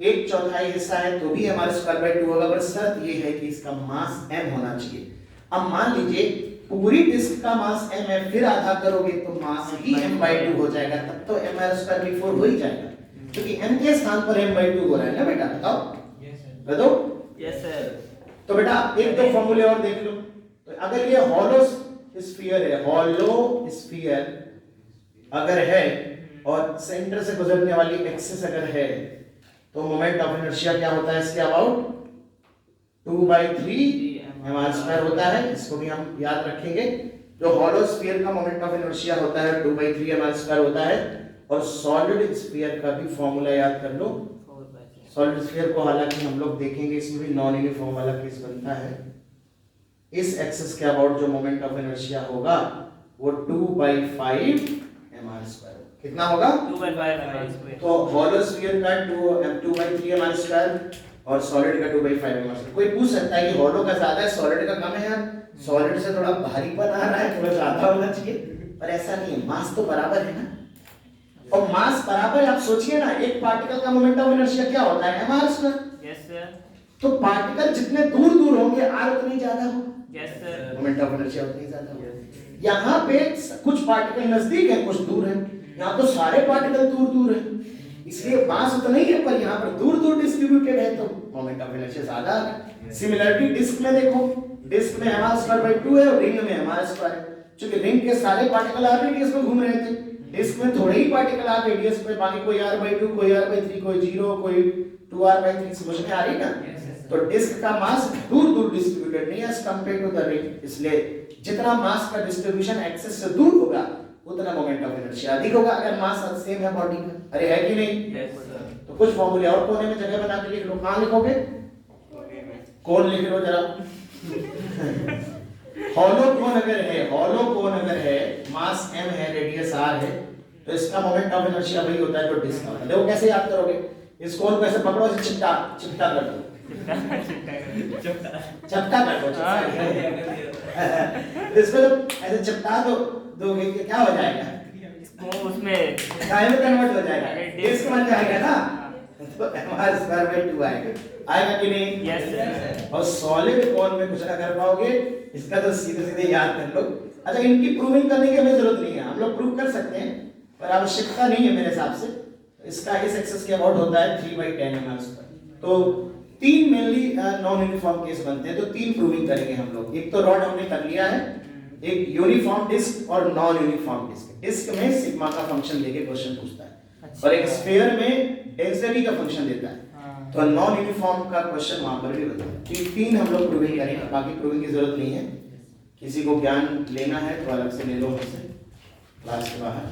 S1: 1/4 हिस्सा है तो भी mr² by 2 होगा, पर शर्त ये है कि इसका मास m होना चाहिए। अब मान लीजिए पूरी डिस्क का मास m है, फिर आधा करोगे तो मास ही m by 2 हो जाएगा, तब तो mr² by 4 हो ही जाएगा, क्योंकि m के स्थान पर m by 2 हो रहा है ना बेटा। बताओ बताओ।
S5: Yes, sir.
S1: तो बेटा एक दो फॉर्मूले और देख लो। तो अगर ये हॉलो स्फीयर है, हॉलो स्फीयर अगर है और सेंटर से गुजरने वाली एक्सिस अगर है, तो मोमेंट ऑफ इनर्शिया क्या होता है इसके अबाउट? 2/3 mr² होता है। इसको भी हम याद रखेंगे। जो हॉलो स्फीयर का मोमेंट ऑफ इनर्शिया होता है 2/3 mr² होता है, और सॉलिड स्फीयर का भी फॉर्मूला याद कर लो।
S5: 4/3.
S1: सॉलिड स्फीयर को हालांकि हम लोग देखेंगे, इसमें भी नॉन यूनिफॉर्म वाला केस बनता है। इस एक्सिस के अबाउट जो मोमेंट ऑफ इनर्शिया होगा वो 2/5 mr²। कितना होगा?
S5: 2/5 mr².
S1: तो हॉलो स्फीयर का 2/3 mr² और सॉलिड का 2/5 mr²। कोई पूछ सकता है कि हॉलो का ज्यादा है, सॉलिड का कम है यार, सॉलिड से थोड़ा भारीपन आ रहा है, थोड़ा ज्यादा होना चाहिए, पर ऐसा नहीं है, मास तो बराबर है ना। और मास बराबर है, आप सोचिए ना, एक पार्टिकल का मोमेंट ऑफ इनर्शिया क्या होता है? mr²।
S5: Yes, sir.
S1: तो पार्टिकल जितने दूर दूर होंगे r उतनी ज्यादा हो,
S5: Yes, sir.
S1: Moment of inertia उतनी ज्यादा हो। यहाँ पे कुछ पार्टिकल नजदीक है, कुछ दूर है, यहाँ तो सारे पार्टिकल दूर दूर है, इसलिए मास उतना ही है, पर यहाँ पर दूर दूर डिस्ट्रीब्यूटेड है, तो मोमेंट ऑफ इनर्शिया ज्यादा है। सिमिलरिटी डिस्क में देखो, डिस्क में mr² by 2 है और रिंग में mr² है। चूंकि रिंग के सारे पार्टिकल r रेडियस में घूम रहे थे, डिस्क में थोड़े ही पार्टिकल r रेडियस में, बाकी कोई r by 2, कोई r by 3, कोई 0, कोई 2r by 3, समझ में आ रही ना? तो डिस्क का मास दूर दूर डिस्ट्रीब्यूटेड नहीं है as compare to the ring, इसलिए जितना मास का डिस्ट्रीब्यूशन एक्सिस से दूर होगा उतना मोमेंट ऑफ इनर्शिया अधिक होगा, अगर मास सेम है बॉडी का। अरे है कि नहीं?
S3: Yes, sir.
S1: तो कुछ फॉर्मूले और कोने में जगह बना के लिख लो। कहां लिखोगे? कोन लिख लो जरा। हॉलो कोन अगर है, मास m है, रेडियस r है, तो इसका मोमेंट ऑफ इनर्शिया वही होता है जो डिस्क का होता है। देखो कैसे याद करोगे, इस कोन को ऐसे पकड़ो, ऐसे चिपटा कर दो, चपटा कर दो। इसको जब ऐसे चिपटा दोगे क्या हो जाएगा,
S5: वो उसमें
S1: काय में कन्वर्ट हो जाएगा, डिस्क बन जाएगा ना, तो mr स्क्वायर बाय 2 आएगा कि नहीं?
S5: Yes sir.
S1: और सॉलिड कोन में कुछ ना कर पाओगे, इसका तो सीधे सीधे याद कर लो। अच्छा, इनकी प्रूविंग करने की हमें जरूरत नहीं है, हम लोग प्रूव कर सकते हैं पर आवश्यकता नहीं है मेरे हिसाब से। इसका इस एक्सेस के अबाउट होता है 3/10 mr स्क्वायर। तो तीन मेनली नॉन यूनिफॉर्म केस बनते हैं, तो तीन प्रूविंग करेंगे हम लोग। एक तो रॉड हमने कर लिया है, एक यूनिफॉर्म डिस्क और नॉन यूनिफॉर्म डिस्क। डिस्क में सिग्मा का फंक्शन देके क्वेश्चन पूछता है, और एक स्फीयर में डेंसिटी का फंक्शन देता है, तो नॉन यूनिफॉर्म का क्वेश्चन वहां पर भी बनता है। तो तीन हम लोग प्रूविंग करेंगे, बाकी प्रूविंग की जरूरत नहीं है। किसी को ज्ञान लेना है तो अलग से ले लो हमसे क्लास के बाहर।